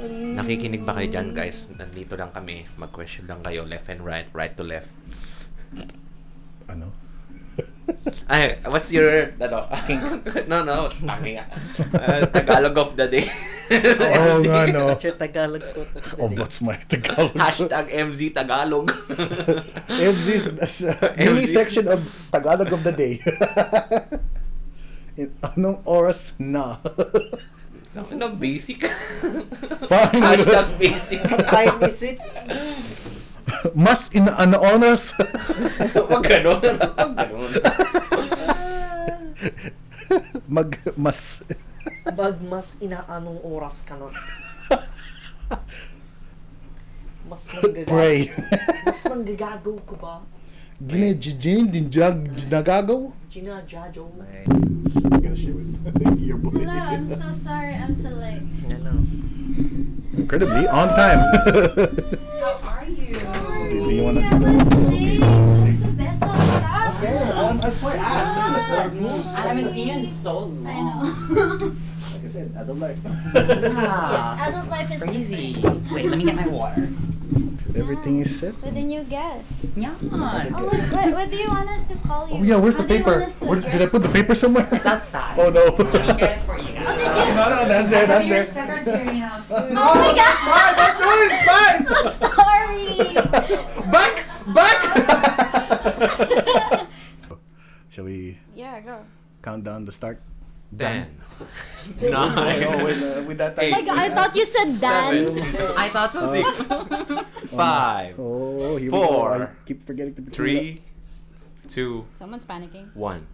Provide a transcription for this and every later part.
Nakikinig ba kayo dyan, guys? Nandito lang kami. Mag-question lang kayo. Left and right. Right to left. Ano? Ay, what's your, No. Tagalog of the day. Oo nga, no. What's your Tagalog quote of the day? What's my Tagalog? Hashtag MZ Tagalog. MZ's mini section of Tagalog of the day. Anong oras na? Ano, basic? Parang Hashtag basic. What time is it? mas oras. Wag ganun. Wag ganun. Mas Mas inaanong oras ka na? Mas nanggagago. pray. Mas nanggagago ka ba? Ginagago? Ginajajo. I'm gonna share with your boy. Hello, I'm so sorry. I'm so late. Hello. Incredibly on time. How are you? Do you wanna do that? Late. The best song. Shut up. That's why I asked. I haven't seen you in so long. I know. Like I said, adult life. Yes, adult life is Crazy. different. Wait, let me get my water. Everything is set. With a new guest. Yeah. Oh, what do you want us to call you? Oh yeah, where's How the do you paper? want us to Did I address put the paper somewhere? It's outside. Oh no. Let me get it for you. Oh, did you? No, that's there, that's Your there. secretary now too. Oh my god! It's fine. So sorry. Back. Shall we Yeah, go. count down the start? 10. Oh, 9. with that Oh my god, I thought you said Dan. 7. I thought so. 6. 5. Oh, here we 4. go. I keep forgetting to. 3. 2. Someone's panicking. 1.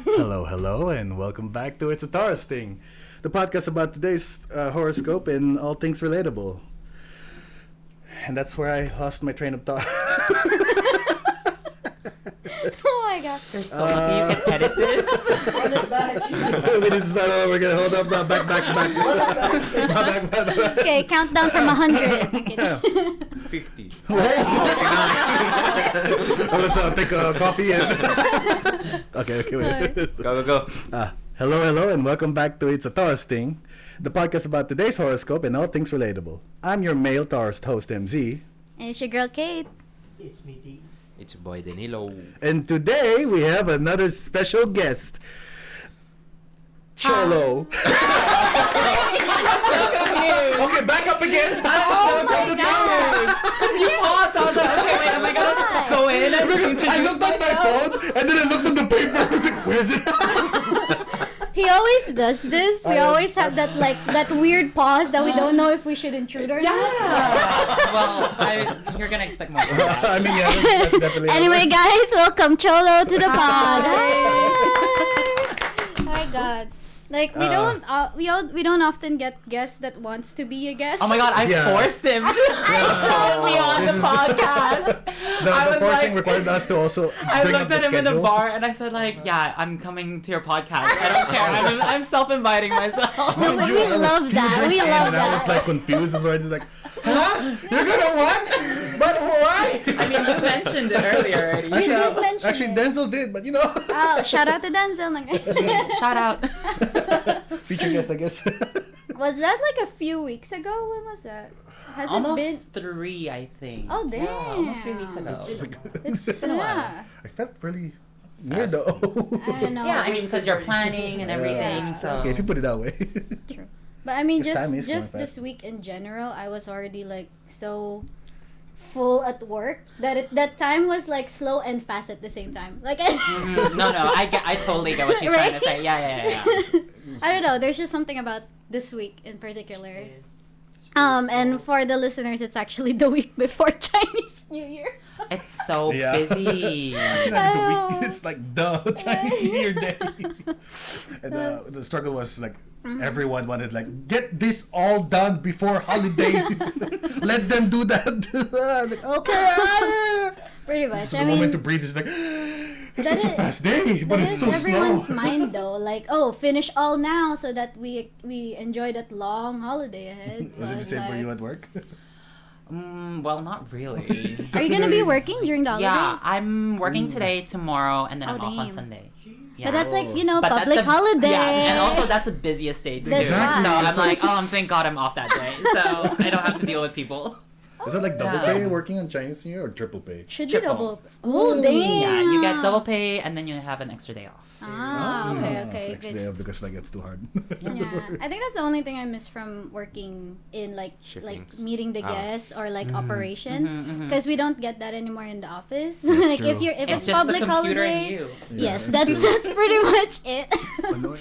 Hello, and welcome back to It's a Taurus Thing, the podcast about today's horoscope and all things relatable. And that's where I lost my train of thought. Oh my god. You're so lucky you can edit this. We need to start over. We're gonna hold up. Back. Okay, countdown from 100. Okay. 50. I'll take a coffee and. Okay, wait. Go. Hello, and welcome back to It's a Taurus Thing, the podcast about today's horoscope and all things relatable. I'm your male Taurus host, MZ. And it's your girl, Kate. It's me, D. It's your boy Danilo. And today we have another special guest, Cholo. Okay, back up again. Oh my god. You paused. I was like, okay, wait, am I gonna go in and Because I introduce looked at my myself? phone and then I looked at the paper. I was like, where is it? He always does this. We always have that weird pause that we don't know if we should intrude or not. Well, you're gonna expect more from that. I mean, yeah, that's definitely. Anyway, guys, welcome Cholo to the pod. Oh my god. Like we don't often get guests that wants to be a guest. Oh my god, I Yeah. forced him to call me on the This is- podcast. I The was forcing like- required us to also I bring up looked the at him in the schedule. bar and I said like, yeah, I'm coming to your podcast. I don't care. I'm self-inviting myself. But we I was love few that. drinks We in love and I was that. like confused. So I was like, huh? You're gonna what? But why? I mean, you mentioned it earlier already. You did mention Actually, it. Denzel did, but you know. Oh, shout out to Denzel. Shout out. Feature guest, I guess. Was that like a few weeks ago? When was that? Has Almost it been? 3, I think. Oh, damn. Yeah, almost 3 weeks ago. It's been a while. yeah. I felt really near though. I don't know. Yeah, I mean, because you're planning and everything, Yeah. so. Okay, if you put it that way. True. But I mean, This time is just going this fast. week in general, I was already like so full at work that time was like slow and fast at the same time. Like No, I totally get what she's trying to say. Yeah. I don't know. There's just something about this week in particular. And for the listeners, it's actually the week before Chinese New Year. It's so Yeah. busy. It's like the week. It's like the Chinese New Year day. And the struggle was like everyone wanted like get this all done before holiday. Let them do that. I was like, okay. Pretty much. So I the moment to mean, breathe is like it's that such a is- fast day, but that it's is so everyone's slow. mind though. Like, oh, finish all now so that we enjoy that long holiday ahead. Was it the same for you at work? Well, not really. Are you gonna be working during the holiday? Yeah, I'm working today, tomorrow, and then I'm Oh, off on damn. Sunday. Yeah. But that's like, But that's public holiday. Yeah, and also that's the busiest day too. That's Exactly. So I'm It's like, oh, thank God I'm off that day, so I don't have to deal with people. Is it like double Yeah. pay working on Chinese New Year or triple pay? Should be Triple. double. Oh, damn. Yeah, you get double pay and then you have an extra day off. Okay. Next Good. day off because like it's too hard. Yeah, I think that's the only thing I miss from working in like Shiftings. meeting the Ah. guests or like Mm-hmm. operation because we don't get that anymore in the office. like true. if It's it's just public the computer holiday, and you. yes, Yeah, that's pretty much it. Ano?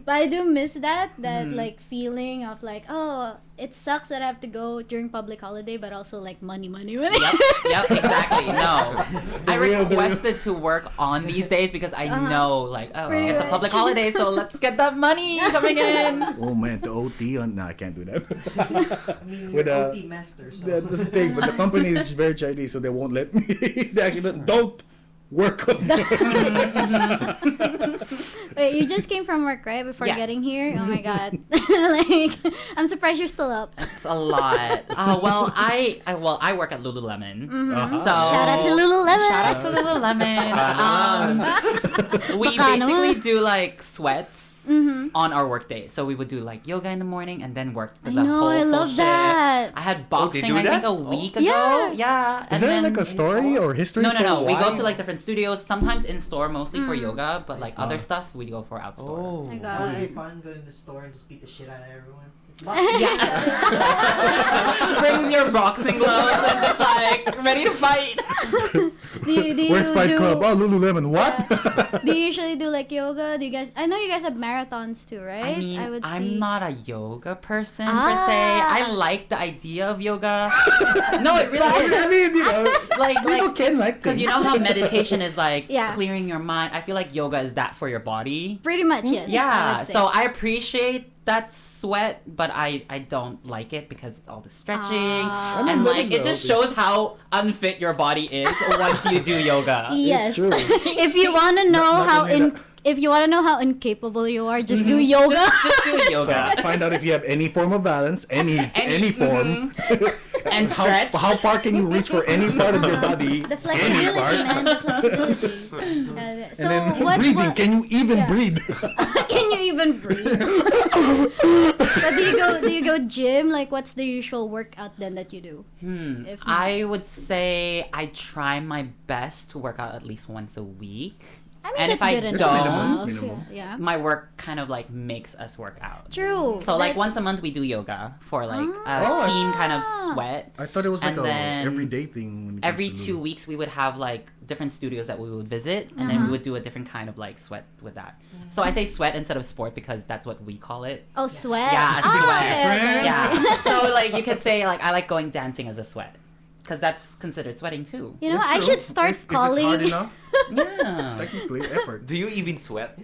But I do miss that Mm-hmm. like feeling of like, oh, it sucks that I have to go during public holiday, but also like money. Yep, exactly. No, I real- the real. requested to work on these days because I know, like, oh, Pretty it's a public much. holiday, so let's get that money coming in. Oh man, the OT on I can't do that. I mean, With, you're OT master, so. That's the thing, but the company is very Chinese, so they won't let me. They actually don't work on Wait, you just came from work, right? Before Yeah. getting here? Oh my god. Like, I'm surprised you're still up. It's a lot. Well, I work at Lululemon. Uh-huh. So Shout out to Lululemon. Shout out to Lululemon. We Baka basically naman. do like sweats Mm-hmm. on our work day. So we would do like yoga in the morning and then work the I know, whole I full love shift. that. I had they boxing do I think that? a week ago. Yeah. Yeah. Is and there then like a story or history? No. for We why? go to like different studios, sometimes in store, mostly for Mm. yoga, but like other Ah. stuff we go for out store. Oh. My Would god. it be fun going to the store and just beat the shit out of everyone? It's Yeah. Brings your boxing gloves and just like ready to fight. Do you Where's Fight do, Club? Oh, Lululemon. What? Do you usually do like yoga? Do you guys? I know you guys have marathons too, right? I mean, would I'm see. not a yoga person per se. I Ah. like the idea of yoga. No, it really I is. mean, Like, people can like because you things. know how meditation is like Yeah. clearing your mind. I feel like yoga is that for your body. Pretty much, yes. I Yeah, would say. so I appreciate that sweat, but I don't like it because it's all the stretching Ah. I mean, and that like is it just healthy. shows how unfit your body is once you do yoga. Yes. true. If you want to know Not how only that- if you want to know how incapable you are, just do yoga. Just do yoga Find out if you have any form of balance, any form, and stretch. how far can you reach for any part of your body, The any flexibility, part, man. The flexibility. So and then what? breathing. Can you even Yeah. breathe? Can you even breathe? But do you go gym? Like, what's the usual workout then that you do? If not- I would say I try my best to work out at least once a week. I mean, and if that's I good enough. don't- Minimum. Yeah. My work kind of like makes us work out. True. So like once a month we do yoga for like a Oh. team kind of sweat. I thought it was like And a then everyday thing. When it Every comes to 2 Lulu. weeks we would have like different studios that we would visit and then we would do a different kind of like sweat with that. So I say sweat instead of sport because that's what we call it. Oh, sweat. Yeah, Ah, sweat. okay. Yeah. So like you could say like I like going dancing as a sweat because that's considered sweating too. You know, It's I true. should start if calling. If it's hard enough, Yeah. technically, effort. Do you even sweat?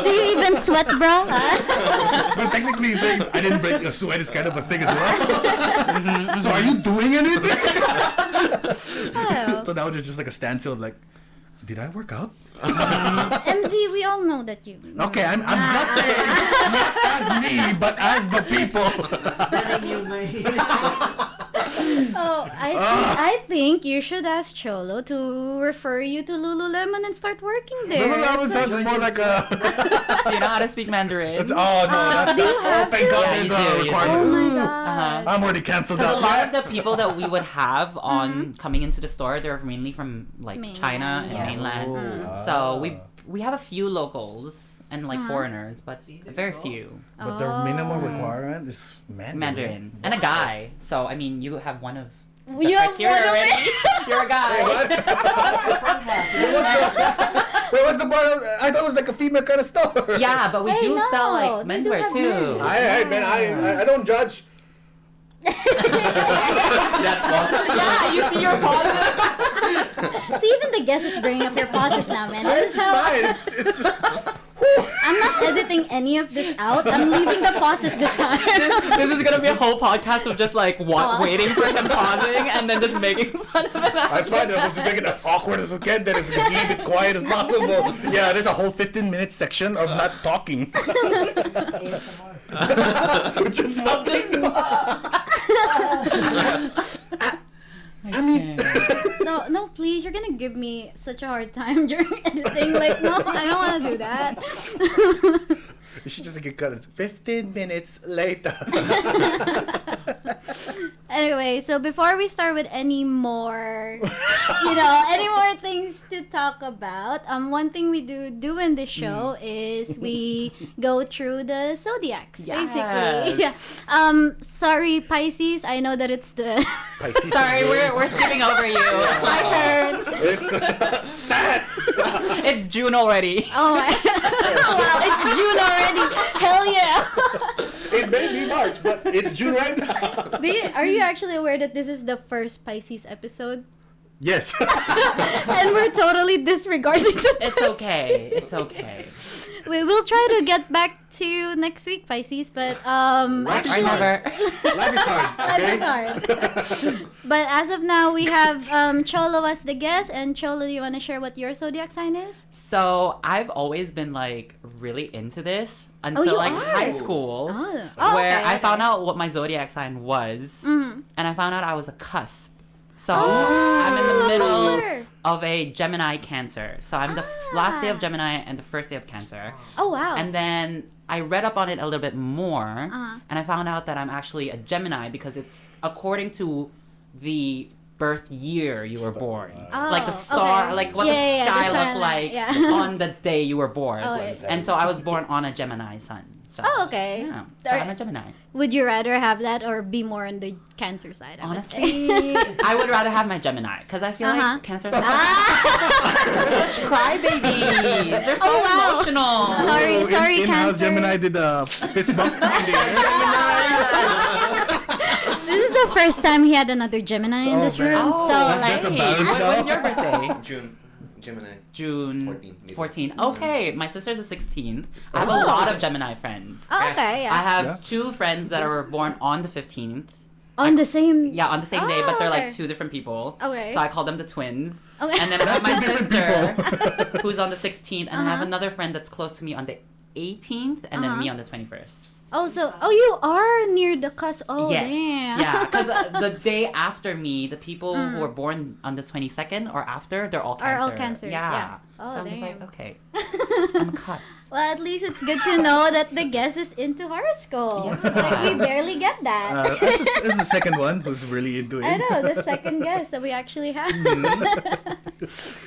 Do you even sweat, bro? But technically, saying I didn't break your sweat is kind of a thing as well. So are you doing anything? Oh. So now there's just like a standstill of like, did I work out? MZ, we all know that you. Okay, I'm just saying, not as me, but as the people. Telling you, my. Oh, I think you should ask Cholo to refer you to Lululemon and start working there. Lululemon sounds more like a. Do you know how to speak Mandarin? It's, oh no, do you have thank to? God Yeah, there's you do, a you do. requirement. Oh my Ooh, god. I'm already cancelled Because out. a lot of the people that we would have on coming into the store, they're mainly from like Mainland, China and yeah. mainland. Oh. So we have a few locals and like Uh-huh. foreigners, but See, there very you go. few. But the minimum requirement is Mandarin and a guy. So I mean, you have one of the You have criteria one of already. it. You're a guy. Front half. Where was the part of, I thought it was like a female kind of store. Yeah, but we Hey, do no, sell they like do menswear have too. men. I don't judge. Yeah, you see your pauses. See, even the guest is bringing up your pauses now, man. This It's is how fine. It's just. I'm not editing any of this out. I'm leaving the pauses this time. This is gonna be a whole podcast of just like Pause. waiting for him pausing and then just making fun of him. That's fine. We'll just make it as awkward as we can. Then if we just leave it quiet as possible. Yeah, there's a whole 15-minute section of not talking. ASMR. Which is nothing. I mean, No, please. You're gonna give me such a hard time during editing. Like, no, I don't want to do that. you should just get cut. It's 15 minutes later. Anyway, so before we start with any more, any more things to talk about, one thing we do in this show is we go through the zodiacs, basically. Yeah. Sorry, Pisces. I know that it's the Pisces. Sorry, we're skipping over you. It's my turn. It's It's June already. oh my, wow, it's June already. Hell yeah. It may be March, but it's June right now. Are you actually aware that this is the first Pisces episode? Yes. And we're totally disregarding the It's okay. It's okay. We will try to get back to you next week, Pisces, but Life Or never. Life is hard. Life Okay? is hard. But as of now, we have Cholo as the guest, and Cholo, do you want to share what your zodiac sign is? So I've always been like really into this until you like are? high school, Oh, where okay, I found okay. out what my zodiac sign was, Mhm. and I found out I was a cusp. So Oh, I'm in the middle Cancer. of a Gemini Cancer. So I'm the last day of Ah. Gemini and the first day of Cancer. Oh, wow. And then I read up on it a little bit more, Uh-huh. and I found out that I'm actually a Gemini because it's according to the birth year you were born. Oh, Like the star, okay. like what Yeah, the yeah, sky the looked sun, like yeah. on the day you were born. Oh, yeah. And so I was born on a Gemini sun. So, Oh, okay. Yeah, so Are- I'm a Gemini. Would you rather have that or be more on the Cancer side? I would say? Honestly, I would rather have my Gemini because I feel Uh-huh. like Cancer Ah! they're such crybabies. They're so Oh, wow. emotional. Sorry, Ooh, sorry, in-house Cancer. Gemini did a fist bump in the air. This is the first time he had another Gemini in Oh, this man. room, Oh, so that's like, a balance now. When's your birthday? June. Gemini. June 14th. 14. Okay, my sister's the 16th. I have a Oh. lot of Gemini friends. oh, okay, yeah. I have Yeah. 2 friends that were born on the 15th. On the same. Yeah, on the same day, but they're Oh, okay. like 2 different people. Okay. So I call them the twins. Okay. And then I have my Two different sister people. who's on the 16th, and I have Uh-huh. another friend that's close to me on the 18th, and then Uh-huh. me on the 21st. Oh, so you are near the cusp. Oh, yes. damn. Yeah, because the day after me, the people Mm. who were born on the 22nd or after, they're all Cancer. Are all Cancers, yeah. Oh, so I'm just like, damn. okay, I'm cusp. Well, at least it's good to know that the guest is into horoscopes. Yeah. Like, we barely get that. This is the second one who's really into it. I know, the second guest that we actually have.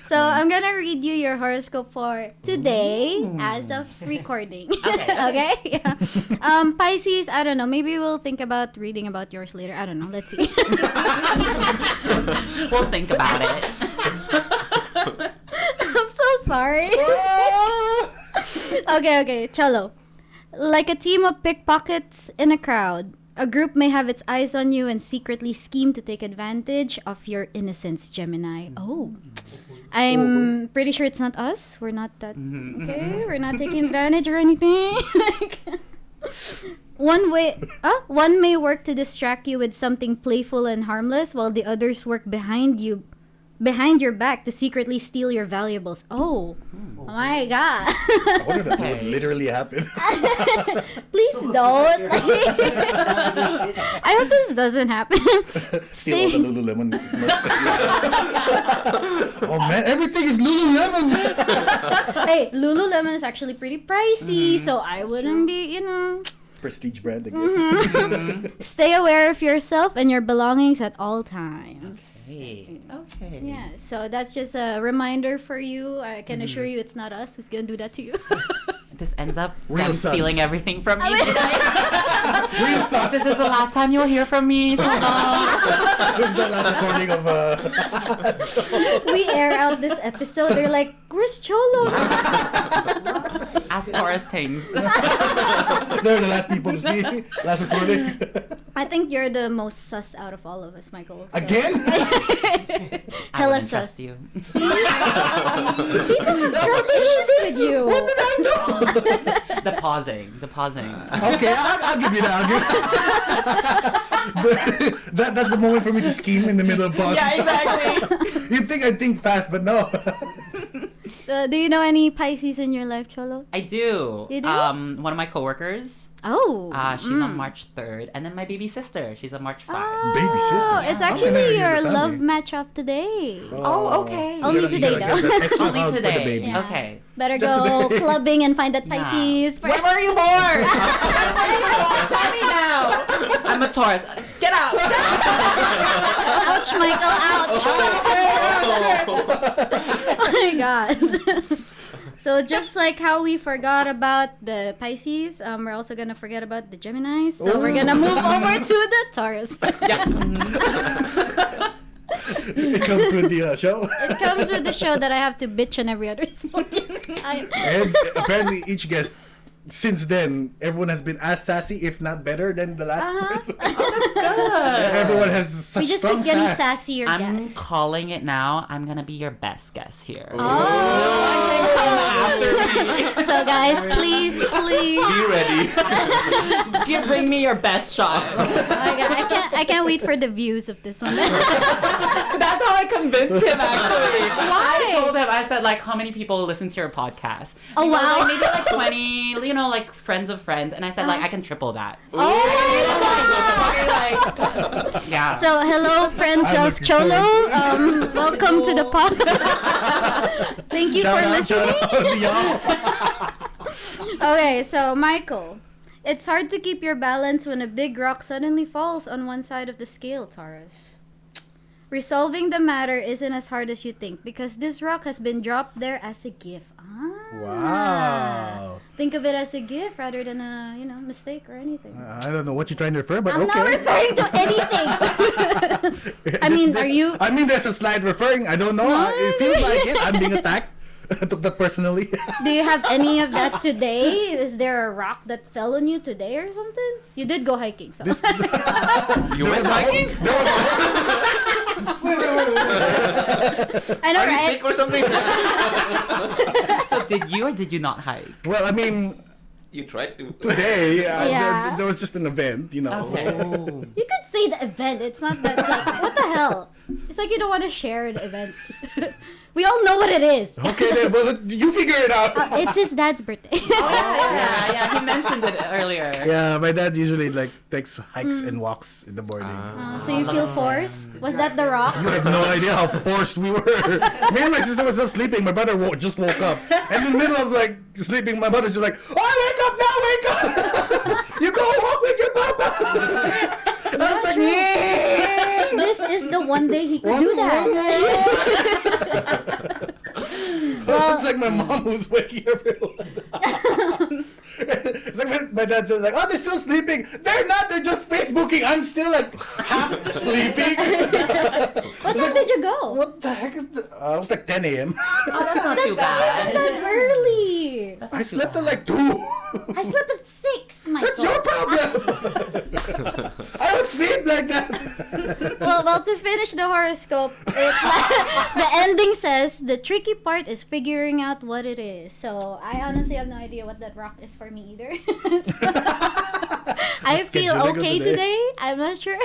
So, I'm gonna read you your horoscope for today as of recording. Okay. Okay? Yeah. Pisces, I don't know. Maybe we'll think about reading about yours later. I don't know. Let's see. We'll think about it. I'm so sorry. Okay, Cholo. Like a team of pickpockets in a crowd, a group may have its eyes on you and secretly scheme to take advantage of your innocence, Gemini. Oh. I'm pretty sure it's not us. We're not that. Okay? We're not taking advantage or anything. One may work to distract you with something playful and harmless, while the others work behind your back to secretly steal your valuables. Oh my god. I wonder if that would literally happen. Please So don't. it's like you're outside, I hope this doesn't happen. Steal all the Lululemon merch. Oh man, everything is Lululemon. Hey, Lululemon is actually pretty pricey, so I wouldn't be, Prestige brand, I guess. Stay aware of yourself and your belongings at all times. Hey. Okay. Yeah, so that's just a reminder for you. I can assure you it's not us who's gonna do that to you. This ends up Real them sus. stealing everything from me I mean- today. Real sus. This is the last time you'll hear from me. So long. This is the last recording of We air out this episode, they're like, where's Cholo? Ask Taurus Things. They're the last people to see. Last recording. I think you're the most sus out of all of us, Michael. so- Again? I Hella wouldn't sus. trust you. See? People have trust issues with you. What did I do? The pausing. Okay, I'll give you that. That's the moment for me to scheme in the middle of boss. Yeah, exactly. You'd think I think fast, but no. Do you know any Pisces in your life, Cholo? I do. You do? One of my coworkers Oh. She's on March 3rd. And then my baby sister, she's on March 5th. Baby sister. Oh, it's Yeah. actually Okay, your the family. love match of today. Oh, okay. Only You today, gotta get that extra Only hug for the today. baby. Yeah. Okay. Better Just go today. clubbing and find that Yeah. Pisces. When were you born? Tell me now. I'm a Taurus. Get out. Ouch, Michael, ouch. Oh my god. So just like how we forgot about the Pisces, we're also gonna forget about the Geminis. So we're gonna move over to the Taurus. Yeah. It comes with the show. It comes with the show that I have to bitch on every other time. And apparently each guest, since then, everyone has been as sassy, if not better, than the last person. Everyone has such We just strong keep getting sass. sassier I'm guests. calling it now. I'm gonna be your best guest here. After me. So guys, please. Be ready. Bring me your best shot. Oh my God, I can't wait for the views of this one. That's how I convinced him, actually. Why? I told him, I said, like, how many people listen to your podcast? Oh, He goes, wow. like, maybe like 20, you know, like friends of friends. And I said, like, I can triple that. Oh, Yeah. so hello, friends I'm of looking Cholo. Welcome to the pod. Thank you for listening. Shout out to y'all. Okay, so Michael, it's hard to keep your balance when a big rock suddenly falls on one side of the scale, Taurus. Resolving the matter isn't as hard as you think because this rock has been dropped there as a gift. Wow. Think of it as a gift rather than a, mistake or anything. I don't know what you're trying to refer, but I'm okay. not referring to anything. I mean, are you? I mean, there's a slide referring. I don't know. It feels like it. I'm being attacked. I took that personally. Do you have any of that today? Is there a rock that fell on you today or something? You did go hiking, so. You went hiking? I know, Are you right? sick or something? So did you or did you not hike? Well, I mean, You tried to. today Yeah. there was just an event, you know. Okay. You could say the event. It's not that, like, what the hell? It's like you don't want to share the event. We all know what it is. Okay, then, well, you figure it out. It's his dad's birthday. Yeah, he mentioned it earlier. Yeah, my dad usually like takes hikes and walks in the morning. So you feel forced? Was that the rock? You have no idea how forced we were. Me and my sister was still sleeping. My brother just woke up. And in the middle of like sleeping, my mother's just like, "Oh, wake up now, wake up! You go walk with your papa." I was like, This is the one day he could do that. it's like my mom who's waking everyone up. It's like my dad says like, "Oh, they're still sleeping." They're not. They're just Facebooking. I'm still like half sleeping. What time did you go? What the heck is this? It was like 10 a.m. Oh, that's not too bad. That early. That's I not too slept bad. at like 2. I slept at 6, Michael. That's your problem. I don't sleep like that. Well, to finish the horoscope, the ending says the tricky part is figuring out what it is. So I honestly have no idea what that rock is for me either. I feel scheduling of okay the day. today. I'm not sure.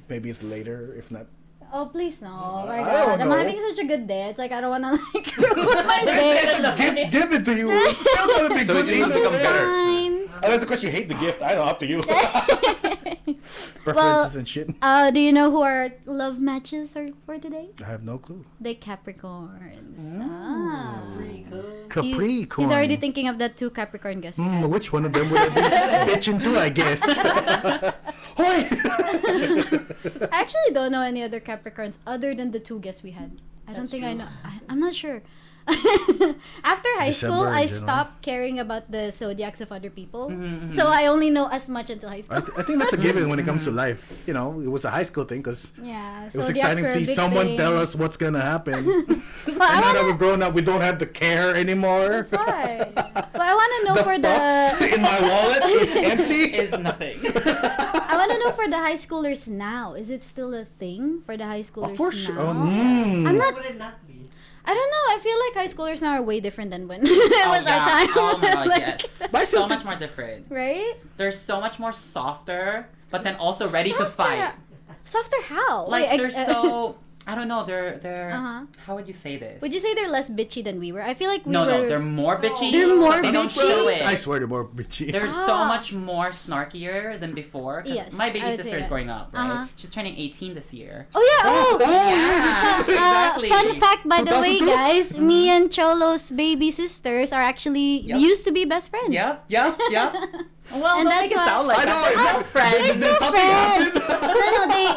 Maybe it's later, if not. Oh, please no. Oh my I God. don't I'm know. having such a good day. It's like I don't want to like ruin my day. Give it to you. It's still gonna be So good it will either become way. better. Fine. Unless of course you hate the gift. I don't know, up to you. Preferences Well, and shit. Do you know who our love matches are for today? I have no clue. The Capricorns. Capricorn. He's already thinking of that 2 Capricorn guests. we had. Which one of them would I be bitching to, I guess? Hoy! I actually don't know any other Capricorns other than the 2 guests we had. I don't think I know. I'm not sure. After high school, December in I general. stopped caring about the zodiacs of other people. So I only know as much until high school. I think that's a given when it comes to life. You know, it was a high school thing because Yeah, it was zodiacs exciting were to a see big someone thing. tell us what's gonna happen. And But now that I we've grown up, we don't have to care anymore. That's why. But I want to know The for box the. in my wallet is empty. Is nothing. I want to know for the high schoolers now. Is it still a thing for the high schoolers For sure. now? Mm. I'm not. Would it not be? I don't know. I feel like high schoolers now are way different than when it was our time. Oh my god, Like, yes. But I still So much think- more different. Right? They're so much more softer, but then also ready to Softer- fight. Softer how? Like Wait, they're so I don't know. They're. Uh-huh. How would you say this? Would you say they're less bitchy than we were? I feel like we No, were. they're more bitchy. They're more but they don't bitchy? show it. I swear they're more bitchy. They're Ah. so much more snarkier than before. 'Cause Yes, my I baby would say sister is that. growing up, right? Uh-huh. She's turning 18 this year. Oh yeah! Oh, Yeah, exactly. Fun fact, by the way, 2002? guys, me and Cholo's baby sisters are actually Yep. used to be best friends. Yep. Well, And don't that's make it why- sound like I that. know, They're it's still like- friends. Did Still something friends. happen?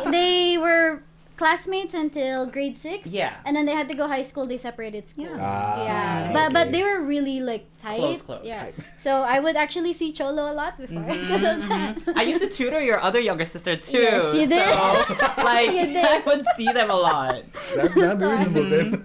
No, they were classmates until grade 6. Yeah. And then they had to go high school. They separated school. Yeah. Yeah, Ah, but okay. they were really like tight. Close. Yeah. So I would actually see Cholo a lot before because of that. I used to tutor your other younger sister too. Yes, you did. So, like, You did. I would see them a lot. That'd be reasonable then.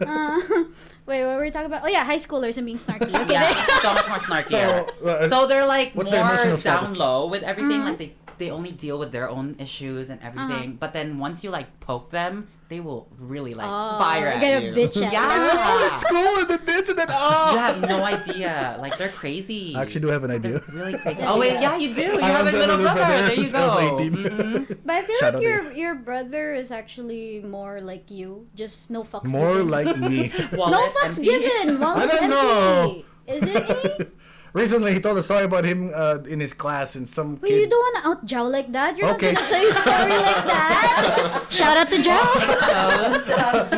Wait, what were we talking about? Oh yeah, high schoolers and being snarky. Okay. Yeah, so much more snarkier. So, They're like what's their more emotional down status? low with everything. Mm-hmm. Like they only deal with their own issues and everything. But then once you like poke them, they will really like fire at get a you. bitch at you. Yeah. school and then this and then You have no idea. Like they're crazy. I actually do have an idea. They're really crazy. Yeah, Oh wait, yeah. yeah, you do. You I have a was a little little brother. brother There you since I was go. 18. Mhm. But I feel Shout like out your brother is actually more like you. Just no fucks More given. like me. Wallet no fucks empty. given. Wallet I don't empty. know. Is it any? Recently, he told a story about him in his class and some Wait, you kid. don't want to out Jow like that. You're Okay. not gonna say a story like that. Shout out to Jow.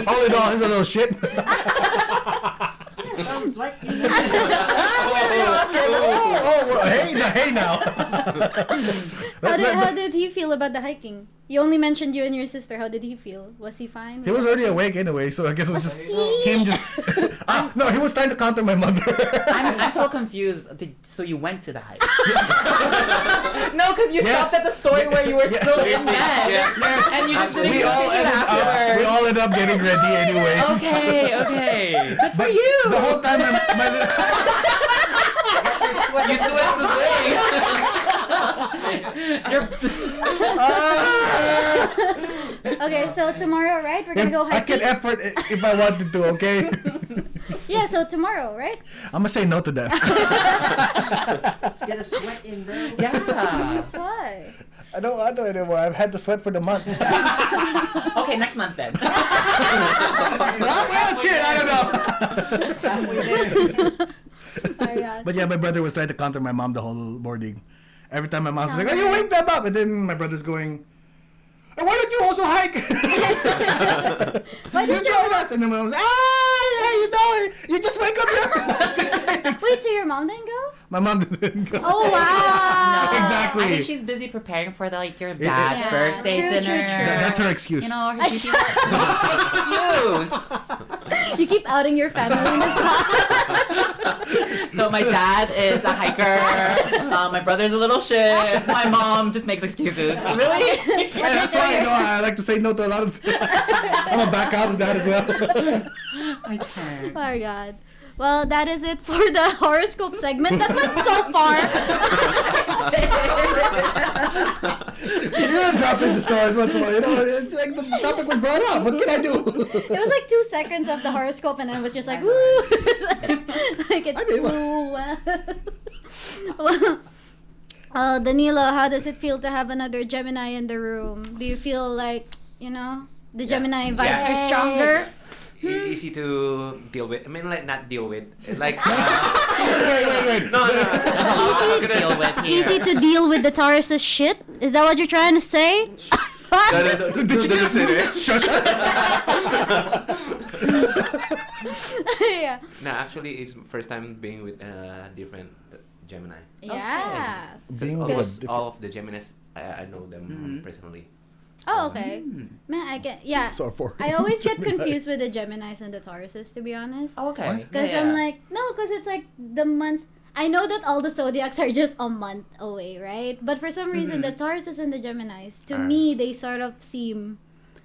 All in all, he's a little shit. Sounds like you. Hey now. How did he feel about the hiking? You only mentioned you and your sister. How did he feel? Was he fine? He was already awake anyway, so I guess it was just him just. No, he was trying to counter my mother. I'm so confused. So you went to the hike? No, because you Yes. stopped at the story where you were still in bed, Yes. and you just didn't we all continue ended up. We afterwards. all ended up getting ready anyway. Okay. Good for you. The whole time, my You sweat today. You're Okay, so tomorrow, right? We're gonna go I hiking. can effort if I wanted to. Okay. Yeah, so tomorrow, right? I'm gonna say no to that. Let's get a sweat in, bro. yeah. Why? I don't want to anymore. I've had to sweat for the month. Okay, next month then. Well, shit, I don't know. Halfway there. Oh my God. But yeah, my brother was trying to counter my mom the whole morning. Every time my mom's like, "Oh, you wake them up," and then my brother's going, "Why don't you also hike? Why You did join us?" And then my mom's, yeah, you know it. You just wake up your Wait, so your mom didn't go? My mom didn't go. Oh wow! No, Exactly. I think she's busy preparing for your dad's Yeah. birthday True, true, dinner. true. That's her excuse. You know, her I duty- excuse. You keep outing your family in this podcast. So my dad is a hiker. My brother's a little shit. My mom just makes excuses. Really? Yeah, that's why I like to say no to a lot of things. I'm gonna back out of that as well. I can't. Oh my God. Well, that is it for the horoscope segment. That went so far. You're dropping the stars once in a while. You know, it's like the topic was brought up. What can I do? It was like 2 seconds of the horoscope, and then it was just like, woo! Like it I mean, flew well. Well, Danilo, how does it feel to have another Gemini in the room? Do you feel like, the Gemini vibes Yeah. are stronger? Easy to deal with. I mean, like, not deal with. Like, Wait. no. I was gonna Deal say- with here. Easy to deal with the Taurus's shit? Is that what you're trying to say? No, Did you don't say that. just shush us? Yeah. No, actually, it's first time being with different Gemini. Yeah. Because Being almost with all of the Geminis, I know them personally. Oh, okay. Hmm. Man, I get, yeah. So for I always get confused with the Geminis and the Tauruses, to be honest. Okay. Because Yeah. I'm like, no, because it's like the months. I know that all the zodiacs are just a month away, right? But for some reason, the Tauruses and the Geminis, to me, they sort of seem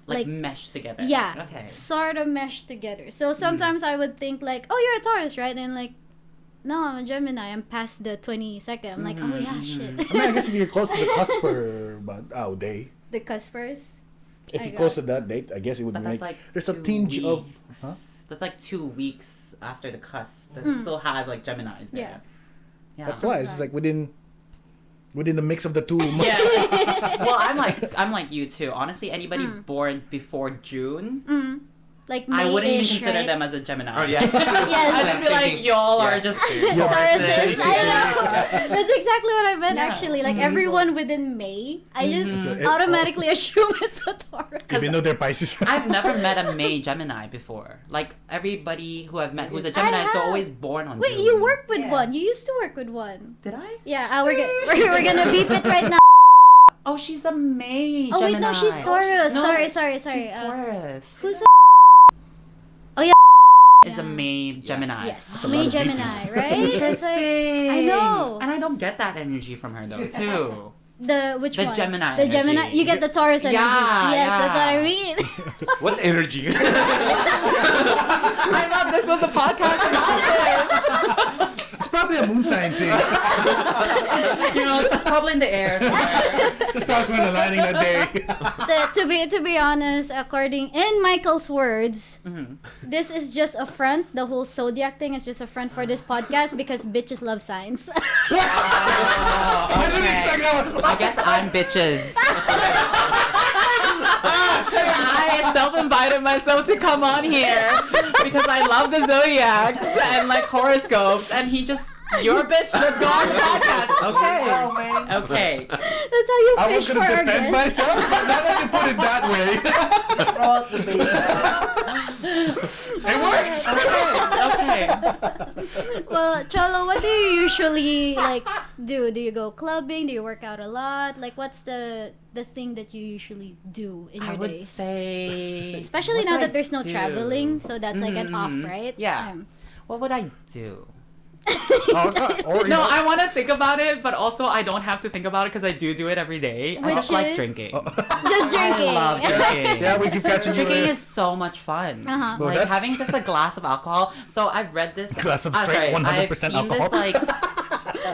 like like mesh together. yeah, Okay. sort of meshed together. So sometimes I would think like, oh, you're a Taurus, right? And like, no, I'm a Gemini. I'm past the 22nd. I'm like, oh yeah, shit. I mean, I guess if you're close to the cusper day, The cuspers. if I you're got close to that date, I guess it would But make. that's like There's a 2 tinge of. weeks. Huh? That's like 2 weeks after the cusp. That Hmm. still has like Geminis there. Yeah. Yeah. That's why it's just like within within the mix of the two. Yeah. Well, I'm like you too. Honestly, anybody born before June, Like I wouldn't even May-ish, consider right? them as a Gemini. Oh yeah. Yes. I'd just be like, y'all are just Tauruses. I know. Yeah. That's exactly what I meant Yeah. actually. Like everyone within May, I just automatically assume it's a Taurus. Even though they're Pisces. I've never met a May Gemini before. Like everybody who I've met who's a Gemini is have. always born on Wait, June. you work with Yeah. one. You used to work with one. Did I? Yeah, we're gonna beep it right now. Oh, she's a May Oh Gemini. wait, no, she's Taurus. No, Sorry. She's Taurus. Who's Is a May Gemini. yes, a lot May of beeping. Gemini, right? It's like, Interesting. I know. And I don't get that energy from her though, too. which The one? Gemini The Gemini. energy. You get the Taurus energy. Yeah, Yes, yeah. that's what I mean. What energy? I thought this was a podcast about It's probably a moon sign thing. this. You know, it's probably in the air somewhere. The stars weren't aligning that day. to be honest, according in Michael's words, this is just a front. The whole zodiac thing is just a front for this podcast because bitches love signs. I didn't expect that one. I guess I'm bitches. I self-invited myself to come on here because I love the zodiacs and like horoscopes, and he just, you're a bitch, let's go on the podcast. Okay. Oh, man. Okay. That's how you I was fish for gonna our defend guests. myself, but now that you put it that way, Throw out the base. it works. Okay. Well, Cholo, what do you usually like do? Do you go clubbing? Do you work out a lot? Like, what's the thing that you usually do in your I would days? say, Especially what now do I that there's no do? traveling, so that's like an off, right? Yeah. What would I do? Or, No, I want to think about it, but also I don't have to think about it because I do it every day. I Which just like is? drinking. Just drinking. I love drinking. Yeah, we keep catching you Drinking there. is so much fun. Uh-huh. Well, Like that's- having just a glass of alcohol. So I've read this. Glass of straight sorry, 100% I've seen alcohol. This like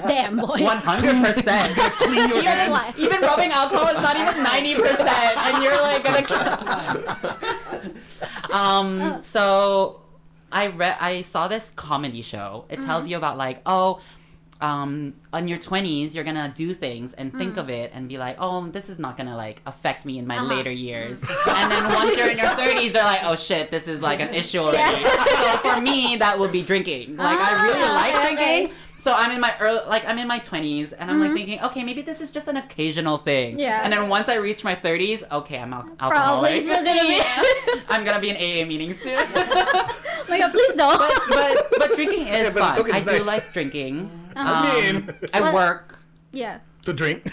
Damn boy. 100%. Clean your That's hands. why. Even rubbing alcohol is not even 90%, and you're like gonna. So I saw this comedy show. It tells you about like, on your 20s, you're gonna do things and think of it and be like, oh, this is not gonna like affect me in my later years. And then once you're in your 30s, they're like, oh shit, this is like an issue already. So for me, that would be drinking. Like I really like okay, drinking. okay. So I'm in my I'm in my 20s, and I'm like thinking, okay, maybe this is just an occasional thing. Yeah. And then once I reach my 30s, okay, I'm Probably alcoholic. still gonna be. I'm gonna be in AA meetings soon. Oh my god, please don't. but drinking is but fun. drinking I is do nice. like drinking. mean- I What- work Yeah. To drink. to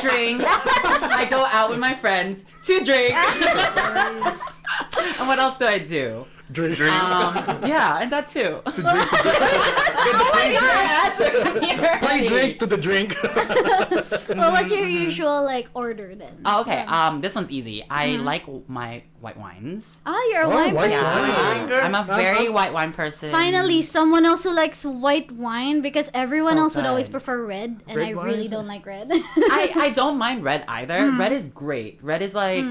drink. I go out with my friends to drink. And what else do I do? Drink. Yeah, and that too. To drink. Play drink to the drink. Well, what's your usual like order then? Oh, okay. This one's easy. I like my white wines. Ah, you're a Oh, wine white person. wine. I'm a very white wine person. Finally, someone else who likes white wine because everyone So else would always good. prefer red, and Red I wine really is- don't like red. I don't mind red either. Red is great. Red is like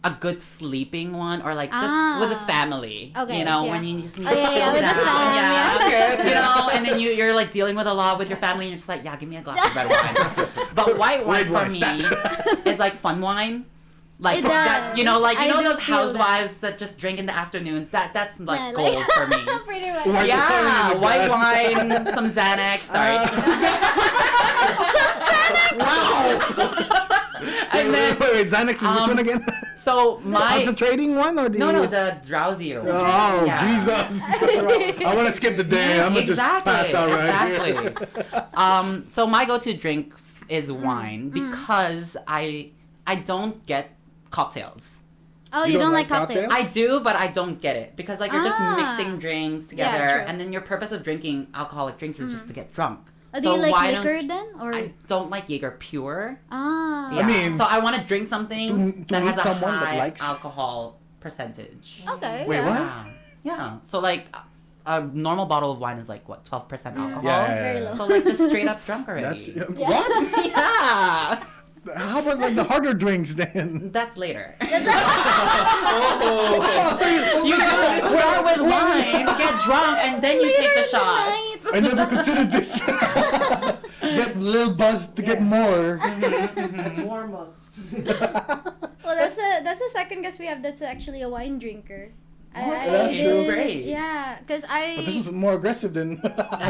a good sleeping one, or like just with a family. Okay, You know, yeah. when you just need Oh, to yeah, chill yeah, with the down. fam, yeah. Yes, You know, and then you're like dealing with a lot with your family, and you're just like, yeah, give me a glass of red wine. But white wine Red for wine, me stop. is like fun wine. Like It that, does. you know, like I you know do those feel housewives that just drink in the afternoons. That's like Yeah, goals for me. Pretty much. White Yeah, wine in a white glass. wine, some Xanax. Sorry. And then, wait, Xanax is which one again? so my Concentrating one or the? no, the drowsier one. Oh Yeah. Jesus! I want to skip the day. I'm gonna just pass out right here. Exactly. So my go-to drink is wine because I don't get cocktails. Oh, You you, don't don't like like cocktails? cocktails? I do, but I don't get it because like you're just Ah. mixing drinks Yeah, together, true. and then your purpose of drinking alcoholic drinks is just to get drunk. Do So you like why liquor don't then, or I don't like Jaeger pure. ah? Yeah. mean, so I want to drink something to that meet has a someone that high likes- alcohol percentage. Okay. Wait, yeah. what? Yeah. Yeah. So like a normal bottle of wine is like what 12% alcohol. Very low. So like just straight up drunk That's already. what? Yeah. How about like the harder drinks then? That's later. Oh, so You start with wine, get drunk, and then you take the shots. I never considered this. Get little buzz to get more. It's warm up. Well, that's a second guess we have that's actually a wine drinker. That's true. Great. Yeah, because But this is more aggressive than.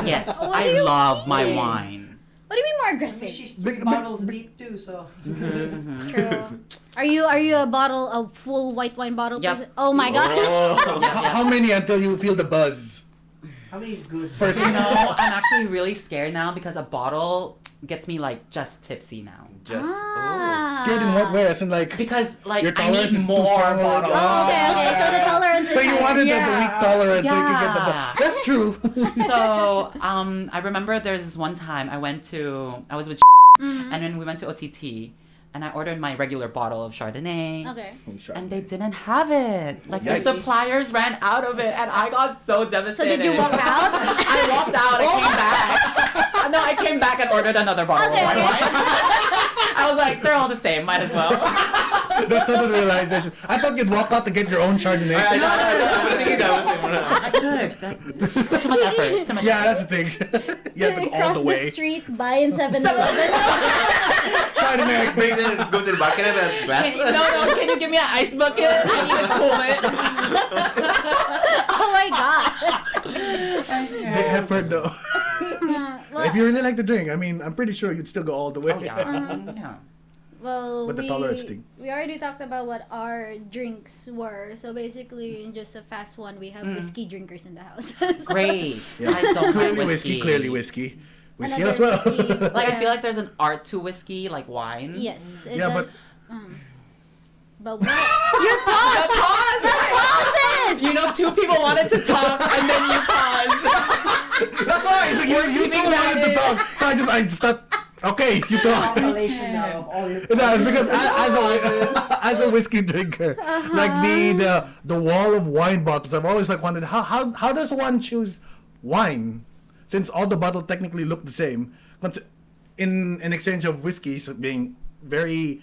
Yes, What do I you love my mean? wine. What do you mean more I mean, aggressive? she's Big- 3 big- bottles deep too, so. True. Are you a full white wine bottle Yep. person? Oh my gosh. Oh. How many until you feel the buzz? How many is good? First. No, I'm actually really scared now because a bottle gets me like just tipsy now. Just Ah. Scared in what way? As in like. Because like Your I tolerance need is too more strong already. bottles. Oh, okay. So the tolerance is So you higher. wanted the weak tolerance so you can get the. Yeah. That's true. So I remember there's this one time I was with Mhm. and then we went to OTT and I ordered my regular bottle of Chardonnay. Okay. And they didn't have it. Like their Yikes. suppliers ran out of it, and I got so So devastated. did you walk out? I walked out. I came back. No, I came back and ordered another bottle Okay, of white okay. wine. I was like, they're all the same. Might as well. That's sort of the realization. I thought you'd walk out to get your own Chardonnay. I was thinking that. I could. Too much effort. Too much Yeah, effort. that's the thing. You have to go all Cross the the way. street, buy in 7-Eleven. Chardonnay. Brings in, goes to the bar. Can I have a glass? No, can you give me an ice bucket? I need to cool it. Oh my god. The effort though. Well, If you really like the drink, I mean, I'm pretty sure you'd still go all the way. Oh yeah. Yeah. well, But the tolerance thing. we already talked about what our drinks were. So basically, in just a fast one, we have whiskey drinkers in the house. Great. Yeah. I don't Clearly like whiskey. Clearly whiskey. Whiskey Another as well. whiskey. Like I Yeah. feel like there's an art to whiskey, like wine. Yes. It Yeah, but- does. But what? Your pause. Pauses. You know, two people wanted to talk and then you paused. That's why. It's like you keeping two wanted to that talk, so I just thought, okay, you talk. Compilation now of all your. No, it's because as a whiskey drinker, like the wall of wine bottles, I've always like wondered how does one choose wine, since all the bottles technically look the same, but in exchange of whiskeys being very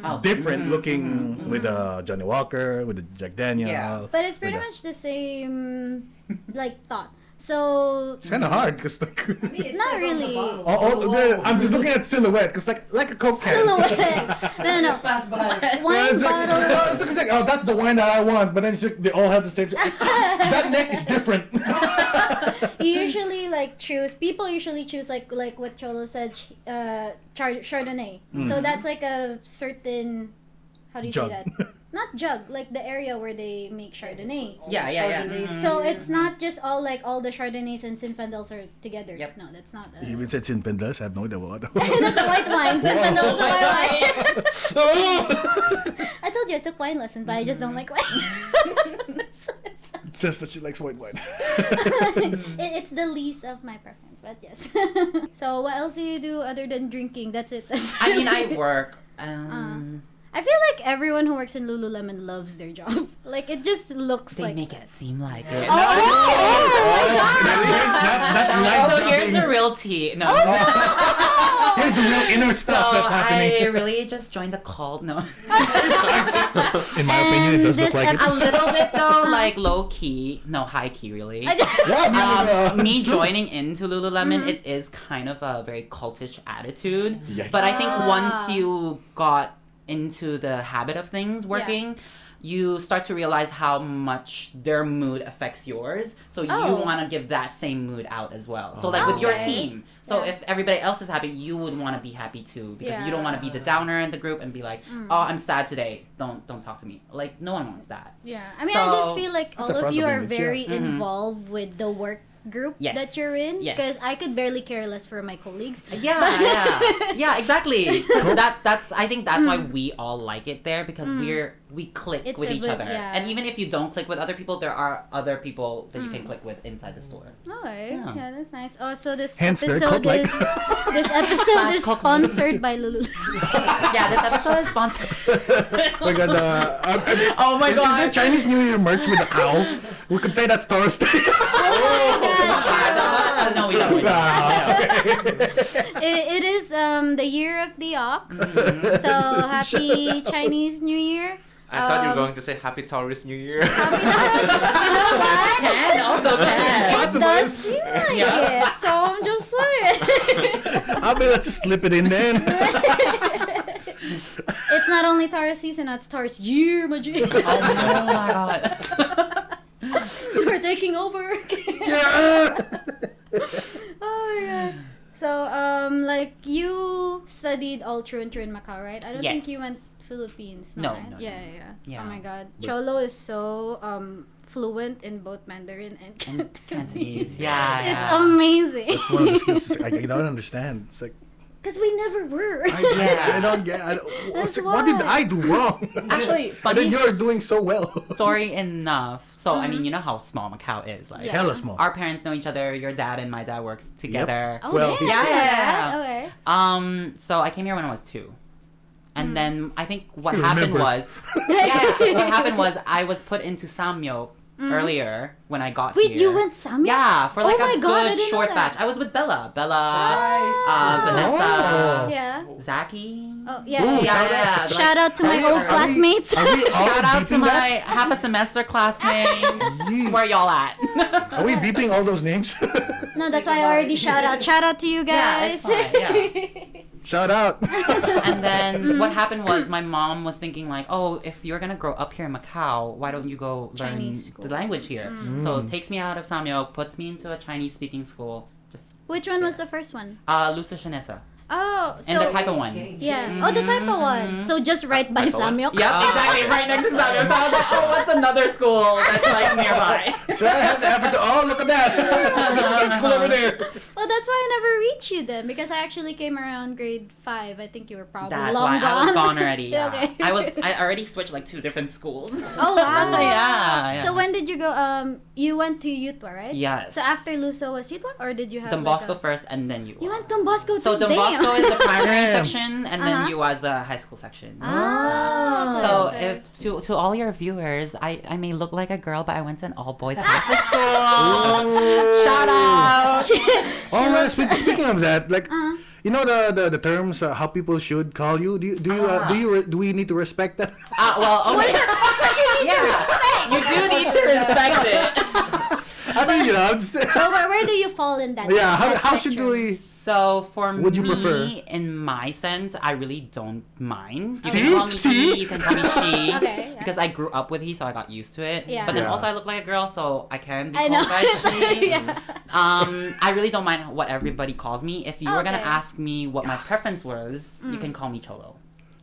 Oh. different looking with Johnny Walker, with the Jack Daniel. Yeah. But it's pretty with much the same, like thought. So It's kind of hard because like. It Not says on the really. bottle. I'm just looking at silhouette because like a Coke can. silhouette. No. Just pass by. Yeah, Wine it's like, bottle. so it's like, oh, that's the wine that I want, but then it's like, they all have the same. That neck is different. You usually people usually choose like what Cholo said, Chardonnay. So that's like a certain, how do you Jug. say that? Not jug, like the area where they make Chardonnay. Yeah. Chardonnays. So it's not just all the Chardonnays and Zinfandels are together. Yep. No, that's not. You even said Zinfandels. I have no idea what. That's a white wine. Zinfandels are white wine. I told you I took wine lessons, but I just don't like wine. Just that she likes white wine. It's the least of my preference, but yes. So what else do you do other than drinking? That's it. I mean, I work. I feel like everyone who works in Lululemon loves their job. Like it just looks They like. make it seem like it. That's life So here's jogging. the real tea. No. Here's the real inner So stuff that's happening. I really just joined the cult. No. In my opinion, it does this look like it. A little bit though, like low key. No, high key really. Yeah, I mean, Me it's true. joining into Lululemon, it is kind of a very cultish attitude. Yikes. But I think Ah. once you got into the habit of things working, you start to realize how much their mood affects yours. So you Oh. want to give that same mood out as well. So like with your Okay. team. So Yeah. if everybody else is happy, you would want to be happy too, because you don't want to be the Yeah. downer in the group and be like, "Oh, I'm sad today. Don't talk to me." Like no one wants that. Yeah, I mean, I just So- feel like It's all a of front you of are image, yeah. very Mhm. involved with the work group Yes. that you're in. Yes. Because I could barely care less for my colleagues. Yeah, exactly. 'Cause that's I think that's why we all like it there, because we click It's with a each bit- other. yeah. And even if you don't click with other people, there are other people that you can click with inside the store. Alright, Yeah. yeah, that's nice. Oh, so this Hence, very episode cult-like. is this episode Slash is cult. sponsored by Lululemon. Yeah, this episode is sponsored. We got Oh my Is there god. Chinese New Year merch with a cow? We could say that's Taurus Thing. No, we don't. We don't. Ah, It is the year of the ox. So happy Chinese New Year. I thought you were going to say Happy Taurus New Year. Happy Taurus. You know what? Can also can. It does seem like Yeah. it. So I'm just saying. I mean, let's just slip it in then. It's not only Taurus season, it's Taurus year, my G. Oh my god. We're taking over. Yeah. Oh my god. So, like, you studied all through and through in Macau, right? I don't think Yes. you went Philippines, No, right? no, Yeah, no. yeah. Yeah. Oh my god. But- Cholo is so fluent in both Mandarin and And Cantonese. Cantonese. Yeah. It's yeah. amazing. It's one of the skills I don't understand. It's like Because we never were. I don't get. That's It's like, what did why. I do wrong? Actually, and funny then you're doing so well. story enough. So I mean, you know how small Macau is. Like, Yeah. Hella small. our parents know each other. Your dad and my dad works together. Oh, Well, damn. yeah, yeah, that. yeah. Okay. So I came here when I was 2. And then I think what He happened remembers. was, what happened was I was put into Samyok earlier when I got Wait, here. you went Samyang? Yeah, for like Oh my a God, I good didn't know short that. batch. I was with Bella, Nice. Vanessa, Oh. Yeah. Zaki. Oh, yeah. Ooh, yeah. shout yeah. out. Shout out to my old classmates. Are we all Shout out to beeping my that? half a semester classmates. Where y'all at? Are we beeping all those names? No, that's why I already shout out. Shout out to you Yeah, guys. it's fine, yeah. Shout out. And then what happened was my mom was thinking like, oh, if you're gonna grow up here in Macau, why don't you go learn Chinese school. the language here? So it takes me out of Samyok, puts me into a Chinese speaking school. Just Which one was the first one? Lusa Shanessa. Oh, so And the type of one. yeah. Oh, the type of one. So just right by Samyok. Yep, exactly, right next to Samyok. So I was like, oh, what's another school that's like nearby? So I have the effort to. Oh, look at that. It's cool over there. Well, that's why I never reached you then, because I actually came around grade 5. I think you were probably That's long why gone. I was gone already. Yeah. Okay. I already switched like 2 different schools. Oh wow. Yeah. So when did you go? You went to Yutwa, right? Yes. So after Luso was Yutwa, or did you have Don like Bosco a... first, and then you. You went Don Bosco So too. Don Damn. Bosco is the primary Damn. section, and then you was the high school section. Ah. So okay. to all your viewers, I may look like a girl, but I went to an all boys Catholic school. Shout out. Oh, well, speaking of that, like, you know the terms how people should call you. Do we need to respect that? Well, okay. Yeah, you do need to respect it. I mean, you know, I'm just, So where do you fall in that? yeah. that How should spectrum? we? So for Would you me, prefer? in my sense, I really don't mind. You See? can call me See? he, you can call me she. Okay, yeah. Because I grew up with he, so I got used to it. Yeah. But then Yeah. also I look like a girl, so I can be I called know. by she. Yeah. I really don't mind what everybody calls me. If you were gonna Okay. ask me what my preference was, you can call me Cholo.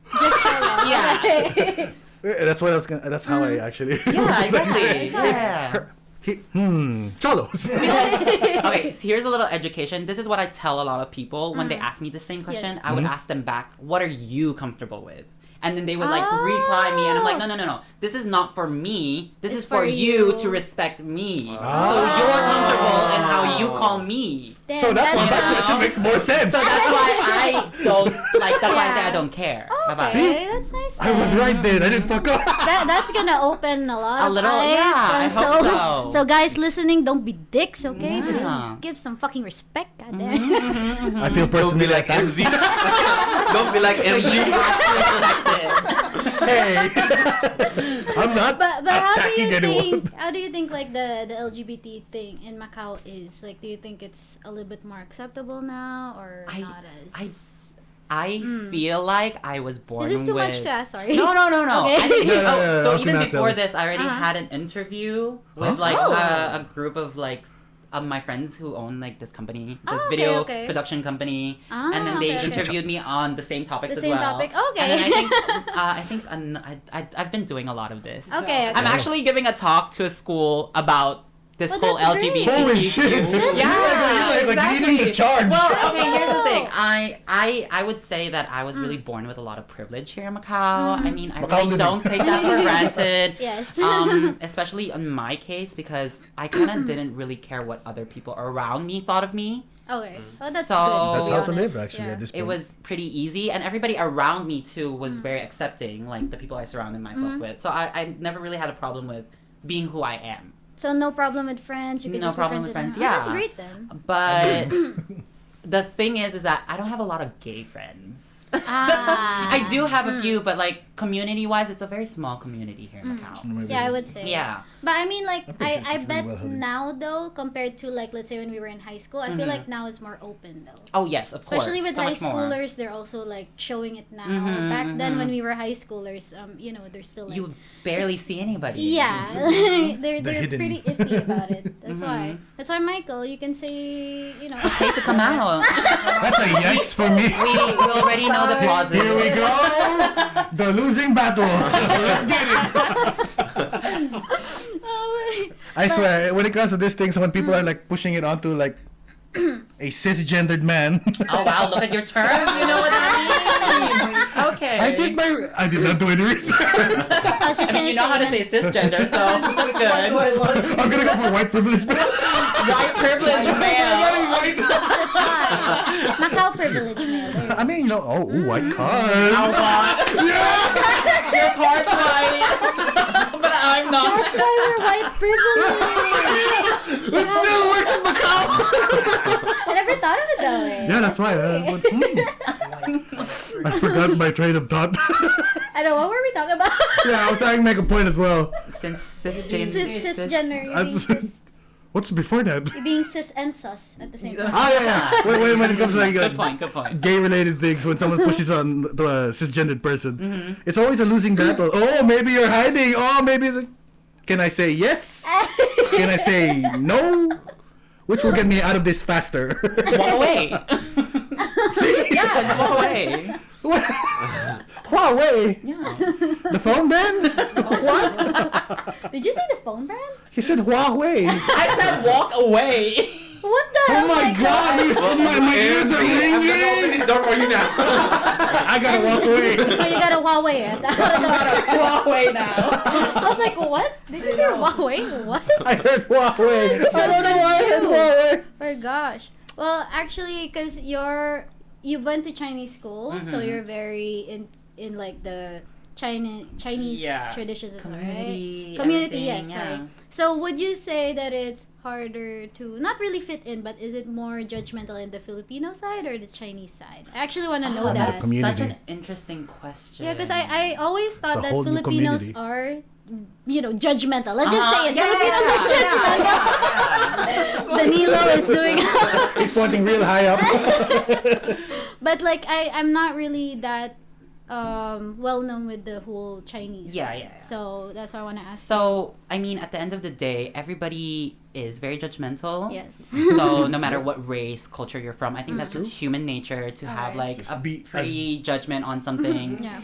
Just Cholo. Yeah. That's what I was gonna. That's how I actually. Yeah, was just like, exactly. it's Cholos. Okay, so here's a little education. This is what I tell a lot of people when they ask me the same question. I would ask them back, what are you comfortable with? And then they would like reply me, and I'm like, no. This is not for me. This It's is for for you you. to respect me. Ah. So you're comfortable in how you call me. Damn, So that's why what that that- question makes more sense. So that's why I don't like. That's why I say Yeah. I don't care. Bye bye. Okay, that's nice. I was then. right then. I didn't fuck up. That's gonna open a lot A of little, eyes. yeah, I hope so. So guys listening, don't be dicks, okay? Yeah. Give some fucking respect, goddamn. I feel Don't be personally like attacked. MZ. Don't be like So MZ. you have to respect it. Hey, I'm not But how do attacking you anyone. think? How do you think like the LGBT thing in Macau is like? Do you think it's a little bit more acceptable now or not as? I feel like I was born Is this too with... much to ask? Sorry. No. Okay. I think, No, no, no, I so was even gonna ask before that. this, I already Uh-huh. had an interview with like Oh. a group of like my friends who own like this company, this Oh, okay, video okay. production company, Ah, and then they okay, okay. interviewed me on the same topics The as same well. topic. Okay. And then I think I've been doing a lot of this. Okay. I'm actually giving a talk to a school about this Well, whole that's great. LGBTQ. Holy shit! Yeah, You're like leading the charge. Well, okay, here's the thing. I would say that I was really born with a lot of privilege here in Macau. I mean, I Macau really living. don't take that for granted. Yes. Especially in my case because I kind of didn't really care what other people around me thought of me. Okay. Oh, that's So- good. That's be how to honest. live, actually, Yeah. at this point. It was pretty easy, and everybody around me too was very accepting, like the people I surrounded myself with. So I never really had a problem with being who I am. So no problem with friends. You can No just problem be with friends. friends, Oh, that's yeah. great then. But the thing is that I don't have a lot of gay friends. I do have a few, but like community-wise, it's a very small community here in Macau. Maybe. Yeah, I would say. Yeah. But I mean, like, I'm pretty sure I she's bet doing well, honey. now, though, compared to, like, let's say when we were in high school, I feel like now it's more open, though. Oh yes, of course. Especially with So high much more. schoolers, they're also, like, showing it now. Mhm, Back then, mhm. when we were high schoolers, you know, they're still, like... You barely see anybody. Yeah, they're hidden. pretty iffy about it. That's Mhm. why. That's why, Michael, you can say, you know... Okay to come out. That's a yikes for me. we already know the pauses. Here we go. The losing battle. Let's get it. I swear, when it comes to these things, when people are like pushing it onto like a cisgendered man, Oh wow, look at your term. You know what that means. Okay. I did not do any research. I was just gonna You know how to say cisgender, so that's good. I was gonna go for white privilege. White privilege male. That's why. Macau privilege, man. I mean, you know, white card. Oh god. Your card's white. But I'm not. That's why we're white privilege. It still works in Macau. I never thought of it that way. Yeah, that's why. I forgot my train of thought. I know, what were we talking about? Yeah, I was trying to make a point as well. Since cisgender. Cisgender. You're being cis. What's before that? You're being cis and sus at the same time. Ah, yeah. When it comes to like Good point. Good point. gay-related things, when someone pushes on to a cisgendered person, it's always a losing battle. Oh, maybe you're hiding. Oh, maybe it's can I say yes? Can I say no? Which will get me out of this faster? Walk away. See? Yeah, just walk away. Huawei. Yeah. The phone brand? What? Did you say the phone brand? He said Huawei. I said walk away. What the Oh hell? my god, my ears are I'm gonna open ringing. this door for you now. I gotta walk away. Oh, you got a Huawei. Walk away now. I was like, what? Did you hear Huawei? What? I heard Huawei. So I don't know why I heard confused. Huawei. Oh gosh. Well, actually, because you went to Chinese school, so you're very in like the Chinese Yeah. traditions, as well, Community, right? Community, everything, yes. yeah. Sorry. So would you say that it's harder to not really fit in, but is it more judgmental in the Filipino side or the Chinese side? I actually want to know Oh, that. that's Community. such an interesting question. Yeah, because I always thought It's a that whole new Filipinos community. are, judgmental. Let's just say it. Yeah, Filipinos are judgmental. Danilo is doing. He's pointing real high up. But like I'm not really that well known with the whole Chinese. Yeah, side. yeah. So that's why I want to ask. So, I mean, at the end of the day, everybody is very judgmental. Yes. So, no matter what race, culture you're from, I think that's True. just human nature to have Alright. like Just a be pre-judgment on something. Yeah.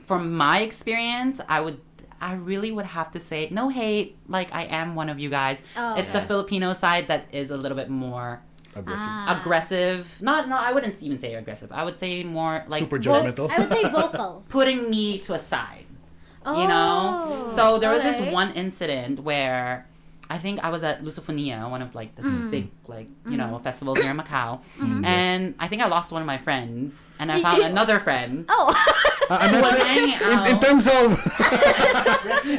From my experience, I really would have to say no hate. Like I am one of you guys. Oh, It's the Filipino side that is a little bit more Aggressive. aggressive. Not, I wouldn't even say aggressive. I would say more like Super Vo- judgmental. I would say vocal. putting me to a side. Oh, You know? So there was this okay. one incident where I think I was at Lusofonia, one of like this big like, festivals here in Macau. And I think I lost one of my friends and I found another friend Oh. I'm who not was sure. hanging out. In terms of,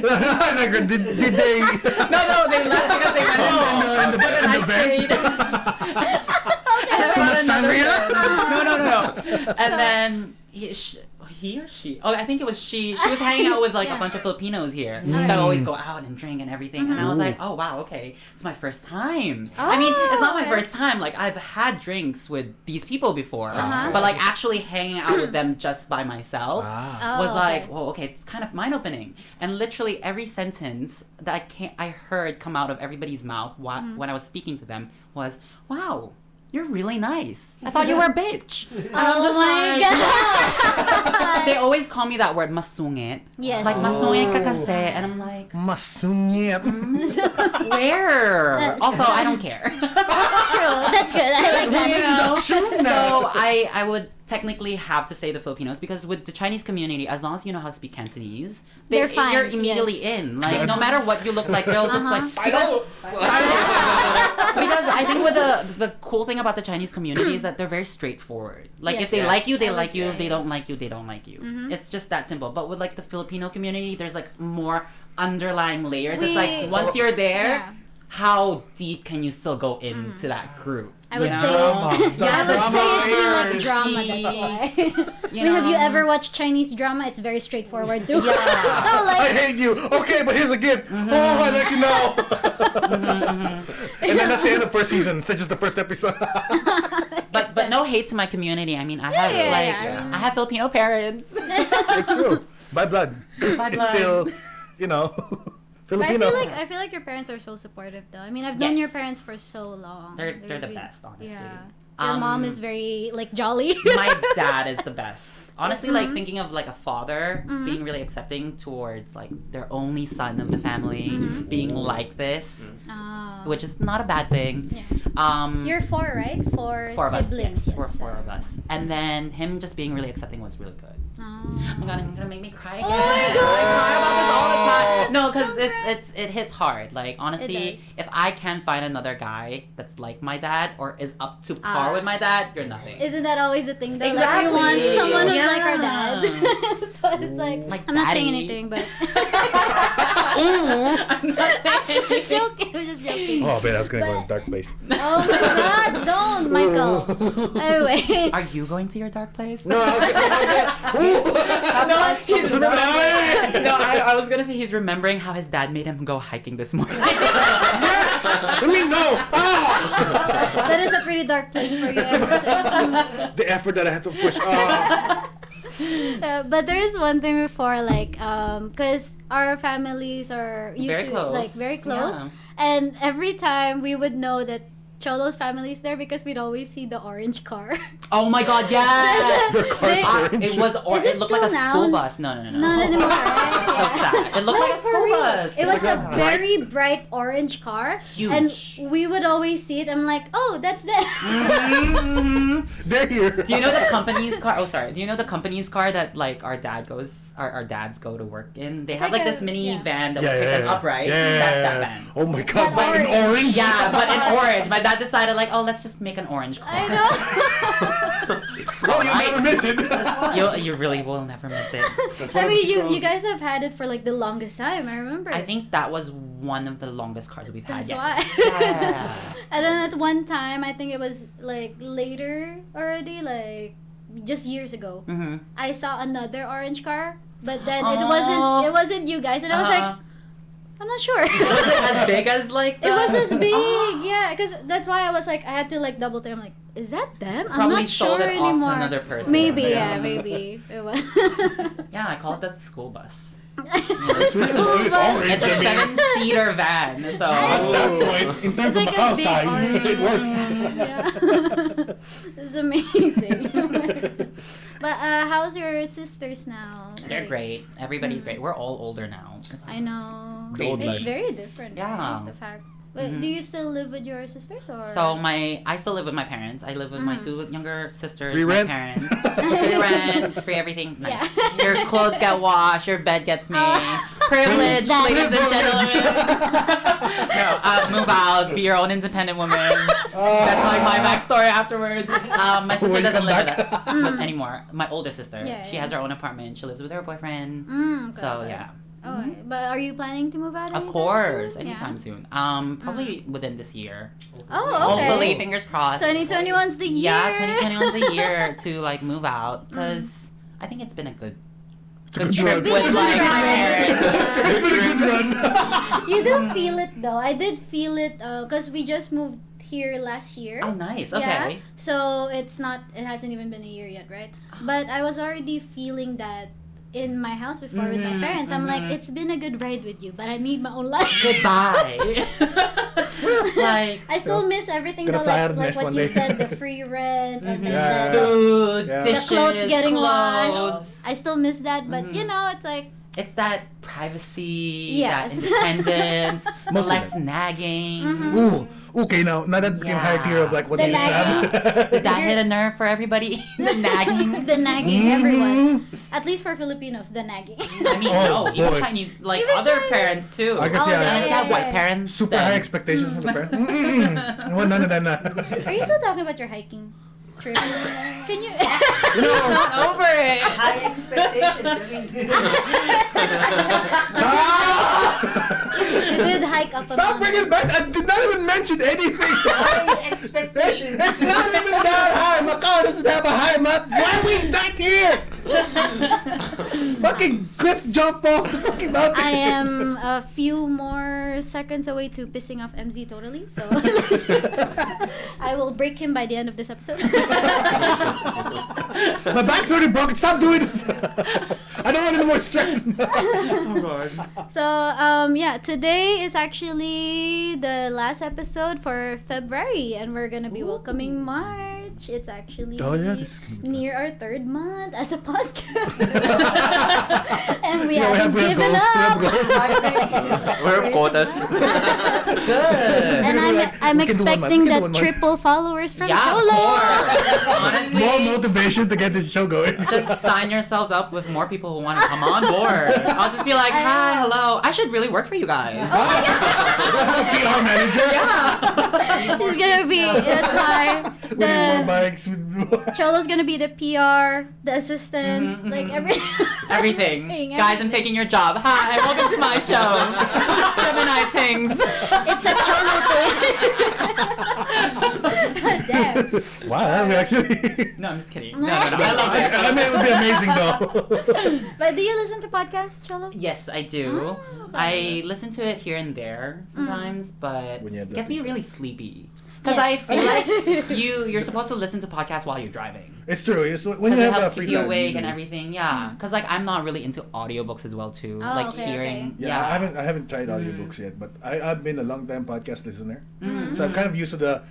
like, did they? No, they left because they went home. in the But then in I the vent? stayed. And I Too much found another sangria? friend. No. And then he or she? Oh, I think it was she. She was hanging out with like a bunch of Filipinos here that always go out and drink and everything. And I was like, oh wow, okay, it's my first time. I mean, it's not my okay. first time. Like I've had drinks with these people before, Uh-huh. but like actually hanging out with them just by myself Ah. was Oh, like, okay. whoa, okay, it's kind of mind opening. And literally every sentence that I heard come out of everybody's mouth when I was speaking to them was, wow. You're really nice. I thought you were a bitch. And I'm Oh just my like, god. they always call me that word, masungit. Yes. Like, masungit ka kasi. And I'm like, Masungit. where? That's- Also, I don't care. True. That's good. I like that. You know? Assume that. So I would technically have to say the Filipinos because with the Chinese community, as long as you know how to speak Cantonese, They're fine, you're immediately yes. in. Like no matter what you look like, they'll just like I know. because I think with the cool thing about the Chinese community is that they're very straightforward. Like if Yes. they like you, they I like would you. If say. they don't like you, they don't like you. It's just that simple. But with like the Filipino community, there's like more underlying layers. It's like once you're there, how deep can you still go into that group? I would The say, drama. The I would say it's more like drama. drama. That's why. I mean, have you know? ever watched Chinese drama? It's very straightforward too. Yeah. So, I like, hate you. Okay, but here's a gift. Oh, I like you now. And then that's the end of first season. That's just the first episode. But no hate to my community. I mean, I have I mean- I have Filipino parents. It's true. By blood. By It's blood. still, you know, but Filipino. I feel like your parents are so supportive though. I mean, I've known Yes. your parents for so long. They're the really- best, honestly. Yeah. Your mom is very like jolly. My dad is the best. Honestly, like Mhm. thinking of like a father being really accepting towards like their only son of the family being like this, Ah. which is not a bad thing. Yeah. You're four, right? Four Of us, siblings. yes, we're four of us, and then him just being really accepting was really good. Oh. Oh my god, I'm gonna make me cry again. Oh my I cry about this all the time. God. No, because Congrats. it hits hard. Like honestly, if I can find another guy that's like my dad or is up to par with my dad, you're nothing. Isn't that always a thing though? Like Exactly. we want someone who's like our Yeah. dad. So it's like I'm not saying daddy. anything, but I'm not I'm just joking. I'm just joking. Oh, man, I was going to go in a But- dark place. Oh my god, don't, Michael. Anyway. Are you going to your dark place? No, No, he's remembering. no, I was gonna say he's remembering how his dad made him go hiking this morning. Yes! I mean, no! Ah! That is a pretty dark place for you. I would say. The effort that I had to push. But there is one thing before, like, because our families are used Very to close. like very close, Yeah. and every time we would know that Cholo's family is there because we'd always see the orange car. Oh my god, yes! Their car's They- orange. It was Is it it looked like a still now? school bus. No. Not anymore, right? So Yeah. sad. It looked No, like a for school real. bus. It was like a a very bright orange car, Huge. and we would always see it. I'm like, oh, that's them. They're here. Do you know the company's car? Oh, sorry. Do you know the company's car that like our dads go to work in? They It's have like like a- this mini yeah. van that would pick them up, right? That's that van. Oh my god, But but in orange? Yeah, but in orange. My dad decided like, oh, let's just make an orange car. I know. Well, you'll never miss it. You really will never miss it. That's I one of mean, the you pros. guys have had it for like the longest time. I remember. I think that was one of the longest cars we've had. That's Yes. why. Yeah. And then at one time, I think it was like later already, like just years ago. Mm-hmm. I saw another orange car, but then Aw. it wasn't you guys, and I was like, I'm not sure. Was it as big as like? It was the- as big, yeah, because that's why I was like, I had to like double check. I'm like, is that them? I'm Probably not sold sure it off to anymore. another person. Maybe, Yeah. yeah, maybe it was. Yeah, I call it the school bus. It's School it's bus. orange. It's a I mean, 7-seater van, so. at that point, in terms It's of like a Macau big size, orange it works. van, yeah. It's amazing. But how's your sisters now? They're Like, great. Everybody's great. We're all older now. I know. The old It's life. very different. Yeah. Right? The fact. But do you still live with your sisters or? So I still live with my parents. I live with my Mm-hmm. 2 younger sisters, Free my rent? parents. Free rent, free everything. Nice. Yeah. Your clothes get washed, your bed gets made. Oh. Privilege, That- ladies and gentlemen. No, move out, be your own independent woman. That's like my backstory afterwards. My sister When you doesn't come live with back. us anymore. My older sister, Yeah, she yeah. has her own apartment. She lives with her boyfriend. Okay, So okay. yeah. Oh, but are you planning to move out? Of anytime course, soon? anytime Yeah. soon. Probably within this year. Oh, okay. Hopefully, fingers crossed. 2021's the year. Yeah, 2021's the year to like move out because I think it's been a good a good trip run. with It's like been a my good parents. run. It's been a good run. You do feel it though. I did feel it because we just moved here last year. Oh, nice. Yeah. Okay. So it hasn't even been a year yet, right? But I was already feeling that in my house before with my Mhm, parents. I'm like, mhm. it's been a good ride with you, but I need my own life. Goodbye. Like I still miss everything Gonna though, fly out like, of like nest what one you day. said, the free rent and then Yeah. the food, Yeah. the dishes, clothes getting washed. clothes. I still miss that, but Mhm. you know, it's like It's that privacy, Yes. that independence, Most of less nagging. Mhm. Ooh, okay, now that became higher tier of like what The needs to nagging. happen. Did that hit a nerve for everybody? The nagging. the nagging, Mhm. everyone. At least for Filipinos, the nagging. I mean, Oh, no, even boy. Chinese, like Even other Chinese. parents too. I guess, Oh, yeah. yeah, Unless you have white parents. Super then- high expectations from the parents. Well, none of that. Are you still talking about your hiking? Can you? You know, Not over it. High expectations. I mean, You did hike up. Stop bringing it back. I did not even mention anything. high expectations. It's not even that high. Macau doesn't have a high map. Why are we not here? Fucking cliff jump off the fucking mountain. I am a few more seconds away to pissing off MZ totally. So I will break him by the end of this episode. My back's already broken. Stop doing this. I don't want any more stress. Oh god. So yeah, today is actually the last episode for February, and we're gonna be welcoming March. It's actually Oh, yeah, this is gonna be near our 3rd month as a podcast, and we Yeah, haven't we have given goals. We have up. goals. We have quotas. Good. And I'm We can do one month. expecting We can do the one month. triple followers from Yeah, of Cholo. course. Honestly, More motivation to get this show going. just sign yourselves up with more people who want to come on board. I'll just be like, I hi, know. hello. I should really work for you guys. PR manager. He's gonna be. That's why We need more the bikes. Cholo's gonna be the PR, the assistant, like Everything. Everything. Guys, I'm taking your job. Hi, welcome to my show. Gemini Tings. It's a Cholo thing. Damn. Wow, we actually. No, I'm just kidding. No, I love it. I mean, it would be amazing though. But do you listen to podcasts, Cholo? Yes, I do. Oh, I listen to it here and there sometimes, but When you have it the gets me free really time. sleepy. Because I Yes. feel like you're supposed to listen to podcasts while you're driving. It's true. It's when you Because it have a helps free keep you time. awake and usually. everything. Yeah. Because like I'm not really into audiobooks as well too. Oh, like okay, hearing. Yeah, I haven't tried audiobooks yet, but I've been a long time podcast listener, Mm-hmm. so I'm kind of used to the.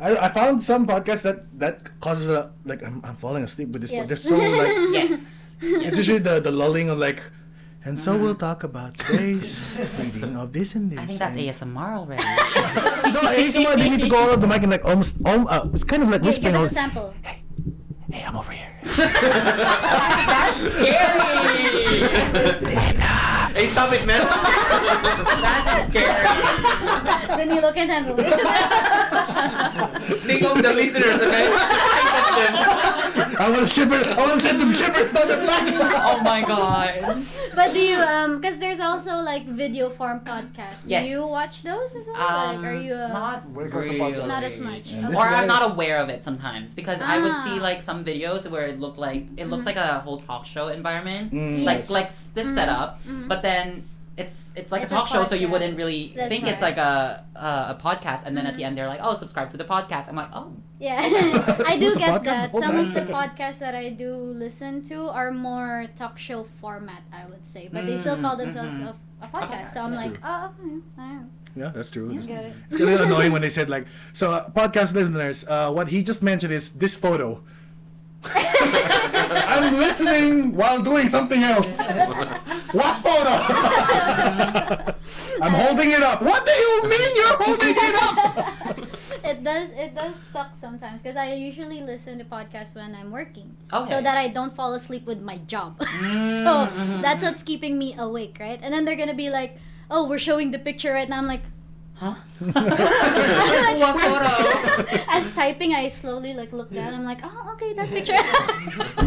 I found some podcasts that causes a like I'm falling asleep with this. Yes. But they're so like Yes. it's usually the lulling of like, and so we'll talk about today's reading of this and this. I think that's and, ASMR already. No, ASMR. They need to go out of the mic and like almost it's kind of like Give whispering. us a Out, sample. hey, I'm over here. That's scary. Hey, stop it, man. That's scary. Danilo can handle it. Think of the listeners, okay? I want to shipper. I want to send them shippers down the back. Oh my god. But do you because there's also like video form podcasts. Yes. Do you watch those as well? Like, are you not When it comes to really. podcast. not as much? Yeah, Okay. this Or is I'm why- not aware of it sometimes because I would see Ah. like some videos where it looks like a whole talk show environment, Mm. like Yes. like this setup, Mhm. but then it's like It's a a talk show, so you podcast. wouldn't really That's think it's right. like a podcast, and then at the end they're like, oh, subscribe to the podcast. I'm like, oh, Yeah, I do Who's the get podcast that. the whole Some of time? the podcasts that I do listen to are more talk show format, I would say, but they still call themselves a podcast. So I'm That's like, true. oh, I don't know. Yeah, that's true. I get it. It's kind of annoying when they said like, so podcast listeners, what he just mentioned is this photo. I'm listening while doing something else. What photo? I'm holding it up. What do you mean you're holding it up? It does suck sometimes because I usually listen to podcasts when I'm working, Okay. so that I don't fall asleep with my job. So that's what's keeping me awake, right? And then they're gonna be like, "Oh, we're showing the picture right now." I'm like, huh? what photo? As typing, I slowly like look down. I'm like, "Oh, okay, that picture."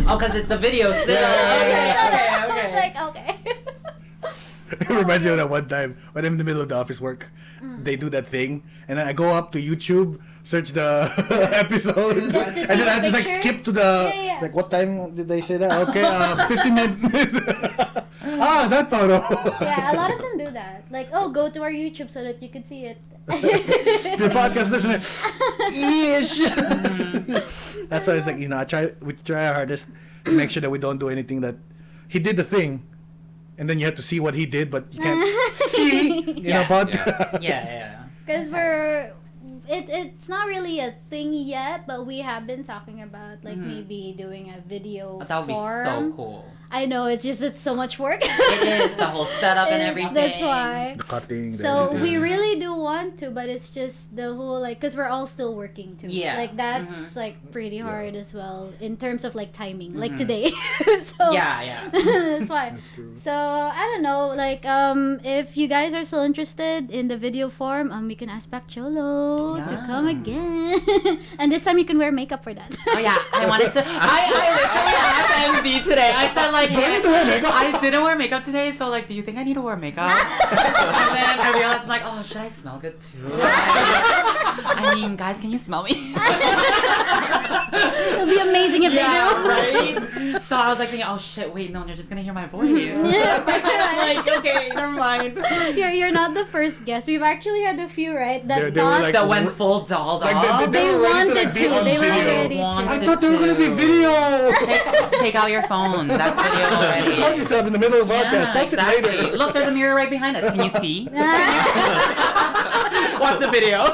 Oh, because it's a video still. Yeah. Okay. It's like, okay. It reminds me of that one time when I'm in the middle of the office work. They do that thing, and then I go up to YouTube, search the episode, Just to see and then the I just like picture? skip to the Yeah. like what time did they say that? Okay, 15 minutes. That photo. Yeah, a lot of them do that. Like, oh, go to our YouTube so that you can see it. If you're a podcast listener, ish. That's why it's like, we try our hardest to make sure that we don't do anything that he did the thing, and then you have to see what he did, but you can't see in a Yeah. podcast. Yeah. Because it's not really a thing yet, but we have been talking about like maybe doing a video That would be so form. cool. I know, it's so much work. It is the whole setup and everything. That's why. The cutting. The So editing. we really do want to, but it's just the whole like, cause we're all still working too. Yeah. Like that's Mhm. like pretty hard as well in terms of like timing. Like Mhm. today. So Yeah. that's why. That's true. So I don't know, like if you guys are still interested in the video form, we can ask back Cholo to Yeah. come again, and this time you can wear makeup for that. Oh yeah, I wanted to. I literally asked MZ today. I said like, Do I need to wear makeup? I didn't wear makeup today, so like, do you think I need to wear makeup? And then I realized like, oh, should I smell good too? I mean, guys, can you smell me? It'll be amazing if they do. right. So I was like thinking, oh shit, wait, no, they're just gonna hear my voice. Yeah, I'm like, okay, never mind. You're not the first guest. We've actually had a few, right? That They were thought like- That went full dolled Like, up. they were ready wanted be to. on They were video. ready to. Wanted I thought they were gonna be to. video. Take out your phone. That's video already. Record yourself in the middle of the podcast. Yeah, Post it exactly. later. Look, there's a mirror right behind us. Can you see? Watch the video.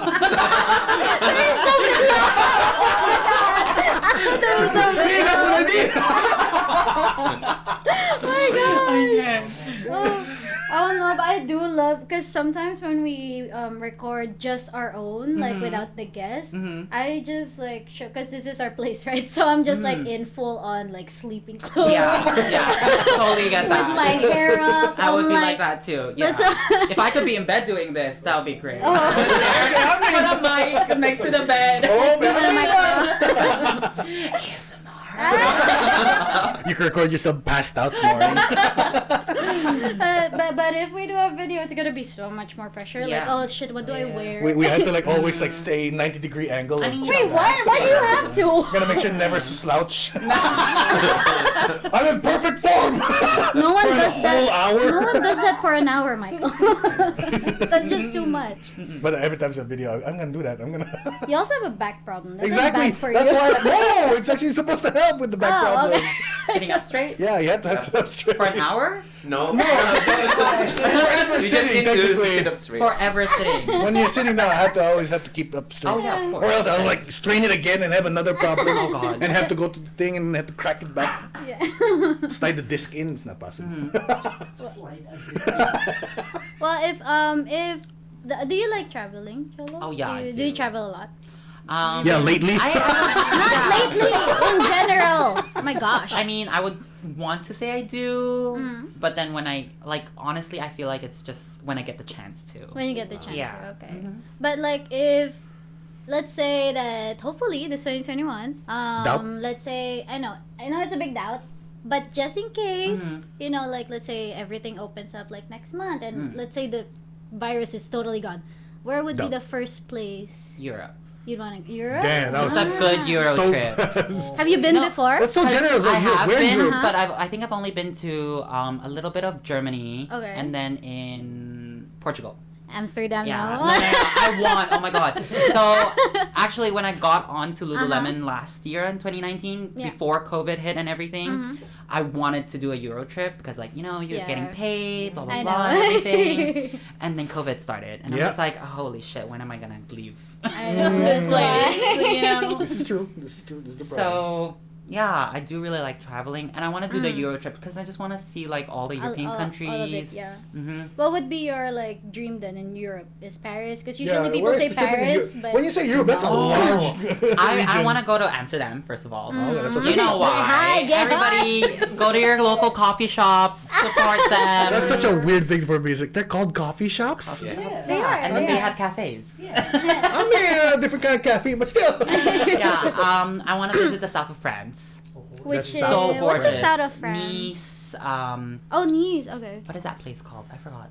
See, that's what I need. Oh my god. Yes. I don't know, but I do love because sometimes when we record just our own, like Mhm. without the guest, Mhm. I just like show because this is our place, right? So I'm just like in full on like sleeping clothes. Mm-hmm. Yeah, totally get With that. my hair up. I would I'm be like that too. Yeah. That's- If I could be in bed doing this, that would be great. Oh. Put a mic next to the bed. Oh, Put a mic You can record yourself passed out snoring. but if we do a video, it's gonna be so much more pressure. Like, Yeah. oh shit, what do I wear? We had to like always like stay 90-degree angle. I mean- Wait, why? Why do you have to? Gotta make sure never slouch. I'm in perfect form. No one For does a that. whole hour. No one does that for an hour, Michael. That's just too much. But every time it's a video, I'm gonna do that. I'm gonna. You also have a back problem. That's Exactly. Bad for That's you. why. No, it's actually supposed to help with the back Oh, problem. okay. Sitting up straight Yeah, you have to sit up straight. for an hour. No. Forever You just sitting, need to technically. sit up straight. Forever sitting. When you're sitting down, I always have to keep up straight. Oh yeah, of course. Or else I'll like strain it again and have another problem. Oh, God. And have to go to the thing and have to crack it back. Yeah. Slide the disc in. It's not possible. Slide a Well, do you like traveling, Cholo? Oh, yeah, I Do you do. travel a lot? Yeah, lately. I Lately, in general. Oh my gosh. I mean, I would want to say I do, Mm. but then when I honestly, I feel like it's just when I get the chance to. when you get the chance. Yeah. to, okay. Mhm. But like if let's say that hopefully this 2021 Doubt? let's say I know it's a big doubt, but just in case, Mhm. like let's say everything opens up like next month and Mm. let's say the virus is totally gone, where would be Doubt. the first place Europe. you'd want to Europe? Damn, that was It's a good Euro so trip. fast. Have you been No, before? That's so 'Cause generous. I Like, have where in been, Europe? Uh-huh. but I think I've only been to a little bit of Germany, Okay. and then in Portugal. Amsterdam Yeah, now. no, I want. Oh my god. So actually, when I got onto Lululemon last year in 2019, Yeah. before COVID hit and everything, Mhm. I wanted to do a Euro trip because, like, you're Yeah. getting paid, blah blah I blah, know. and everything. And then COVID started, and I'm Yeah. just like, oh, holy shit, when am I gonna leave I know, this that's place? why. You know. This is true. This is true. This is the problem. So yeah, I do really like traveling, and I want to do the Mm. Euro trip because I just want to see like all the European countries. All of it, yeah. Mm-hmm. What would be your like dream then in Europe? Is Paris? Because Yeah, usually people where say specifically Paris, Eu- but when you say Europe, that's a No. large. I region. want to go to Amsterdam first of all. Oh, yeah, that's okay. You know why? Hi, get Everybody go to your local coffee shops, support them. That's such a weird thing for music. They're called coffee shops. Yeah. They are, and then they they are. have cafes. I mean, a different kind of caffeine, but still. Yeah. I want to visit the south of France. which That's is so what's the gorgeous. south of France? Nice. Oh, Nice. Okay. What is that place called? I forgot.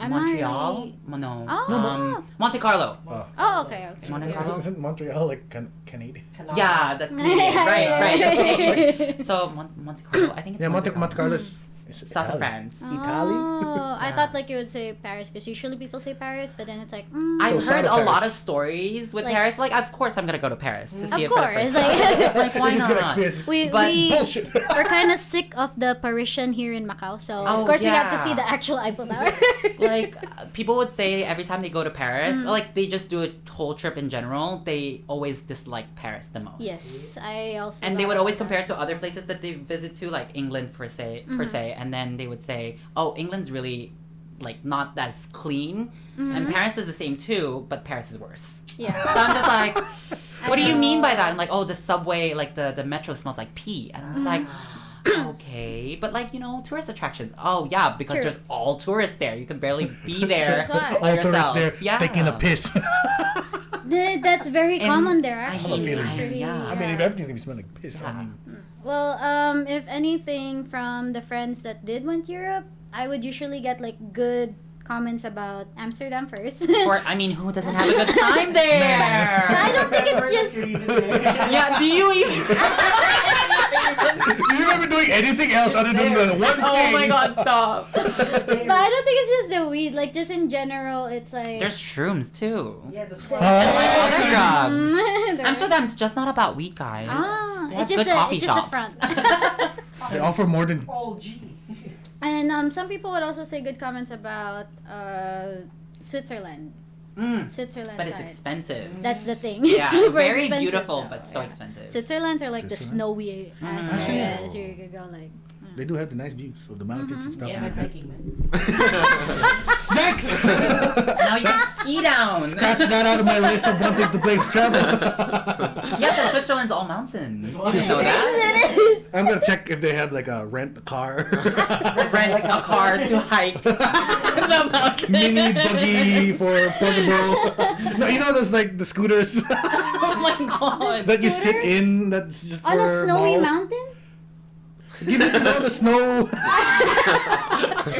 I'm Montreal? not really- No. Oh. Monte Carlo. Oh, okay. Okay. Monte Yeah. Carlo? Isn't Montreal like Canadian? Yeah, that's Canadian. Right. Okay. So Monte Carlo. I think it's Yeah, Monte Carlo. Carlo is Is it South of Italian? France. Italy? Oh, I Yeah. thought like you would say Paris because usually people say Paris, but then it's like. I've So heard south a of lot Paris. of stories with Like- Paris. Like, of course, I'm gonna go to Paris to see Of it for the course, first time. Like, why He's gonna not? experience But- bullshit. we're kind of sick of the Parisian here in Macau, so Oh, of course we have to yeah. see the actual Eiffel Tower. Like, people would say every time they go to Paris, like they just do a whole trip in general, they always dislike Paris the most. Yes, I also. And they got would always that. compare it to other places that they visit to, like England per se, and then they would say, "Oh, England's really, like, not as clean," and Paris is the same too, but Paris is worse. Yeah. So I'm just like, what do you know. mean by that? I'm like, oh, the subway, like the metro smells like pee, and I'm just like, okay, but like, you know, tourist attractions. Oh yeah, because True. there's all tourists there. You can barely be there That's why. by All tourists yourself. there Yeah. taking a piss. That's very And common there. I Actually, hate- It's I- pretty- yeah. I mean, if everything's gonna be smelling like piss, I Yeah. mean, Well, if anything from the friends that did went to Europe, I would usually get like good comments about Amsterdam first. I mean, who doesn't have a good time there? I don't think it's just. Yeah, do you even? you remember doing anything else other than the one thing? Oh my god, stop. But I don't think it's just the weed. Like just in general, it's like. There's shrooms too. Yeah, that's Oh, why. Other drugs. There- Amsterdam's just not about weed, guys. Ah, They it's have just good coffee it's just the shops. front. They offer more than. All G. And some people would also say good comments about Switzerland. Switzerland. But it's side. expensive. That's the thing. Yeah, It's super very expensive, beautiful, though, but so yeah. expensive. Switzerland are like the Switzerland? snowy ass Actually, areas where you could go like. They do have the nice views of the mountains and stuff Yeah, like I'm that. hiking, man. Next! Now you can ski down. Scratch that out of my list of wanting to place travel. Yeah, but Switzerland's all mountains. You didn't know that? I'm gonna check if they have like a rent a car, Rent a car to hike the mountain. mini buggy for portable. No, you know those like the scooters Oh my god. that you sit in. That's just On for a snowy mall. mountain? Give it, you know, the snow.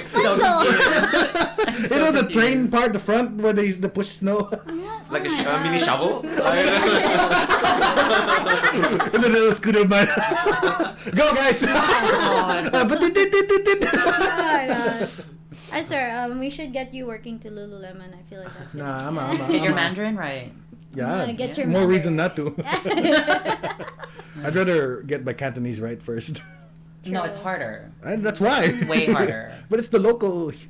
So confused. You know the train part, the front where they push snow. Like a mini shovel? And then the scooter man. Go guys! Oh my god. I swear, we should get you working to Lululemon. I feel like that's good. Nah, I'm Get your Mandarin right. Yeah, Get your more Mandarin. reason not to. I'd rather get my Cantonese right first. No, it's harder. And that's why. Way harder. But it's the local Would you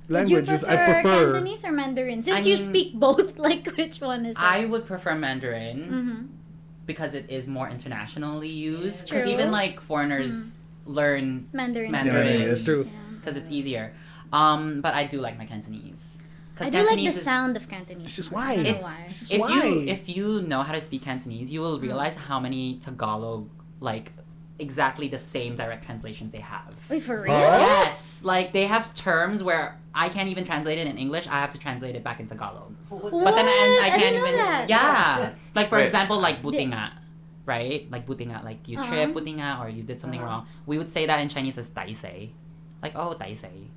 languages prefer, I prefer. Cantonese or Mandarin? Since I you mean- speak both, like which one is I it? would prefer Mandarin Mm-hmm. because it is more internationally used. True. Because even like foreigners learn Mandarin. Mandarin. Yeah, that's true. Yeah. because it's easier. But I do like my Cantonese. 'Cause I do like the Cantonese is- sound of Cantonese. This is why. I don't know It- why. This is If why. you know how to speak Cantonese, you will realize how many Tagalog like exactly the same direct translations they have. Wait, for real? Huh? Yes, like they have terms where I can't even translate it in English. I have to translate it back in Tagalog. But then I What? can't didn't know even. that. Yeah, like for Wait. example, like butinga, right? Like butinga, like you trip butinga or you did something wrong. We would say that in Chinese as daisei, like oh daisei.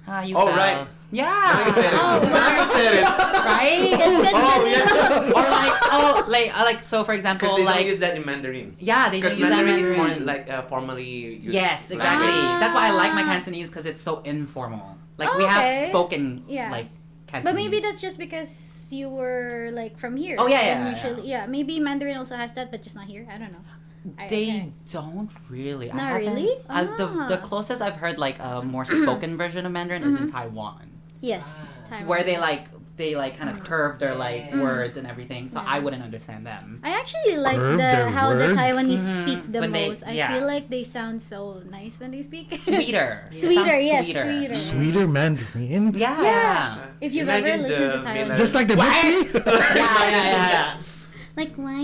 Ah, you Oh, fell. right. Yeah. Now you said it. Oh. Now you said it. Right? Oh, yeah. Or like so for example Because they like don't use that in Mandarin. yeah they Because don't use that Mandarin in is more Mandarin. like formally used. Yes, exactly. Ah. That's why I like my Cantonese because it's so informal. Like we Okay. have spoken Yeah. like Cantonese. But maybe that's just because you were like from here. Oh, yeah, and yeah, usually, yeah. Maybe Mandarin also has that, but just not here. I don't know. They don't really. I Not haven't- really? the Ah. closest I've heard like a more spoken version of Mandarin is in Taiwan, Yes. where they Taiwanese. kind of curve their like words and everything. So Yeah. I wouldn't understand them. I actually like Curve their how the words? Taiwanese Mhm. speak the When they- most. I yeah. feel like they sound so nice when they speak. Sweeter. It Sweeter, sounds yes, sweeter. sweeter. Sweeter Mandarin. Yeah. Yeah. Yeah. If you've Imagine ever listened to the Taiwanese. Milan- Just like the milk tea. Yeah. Like, why?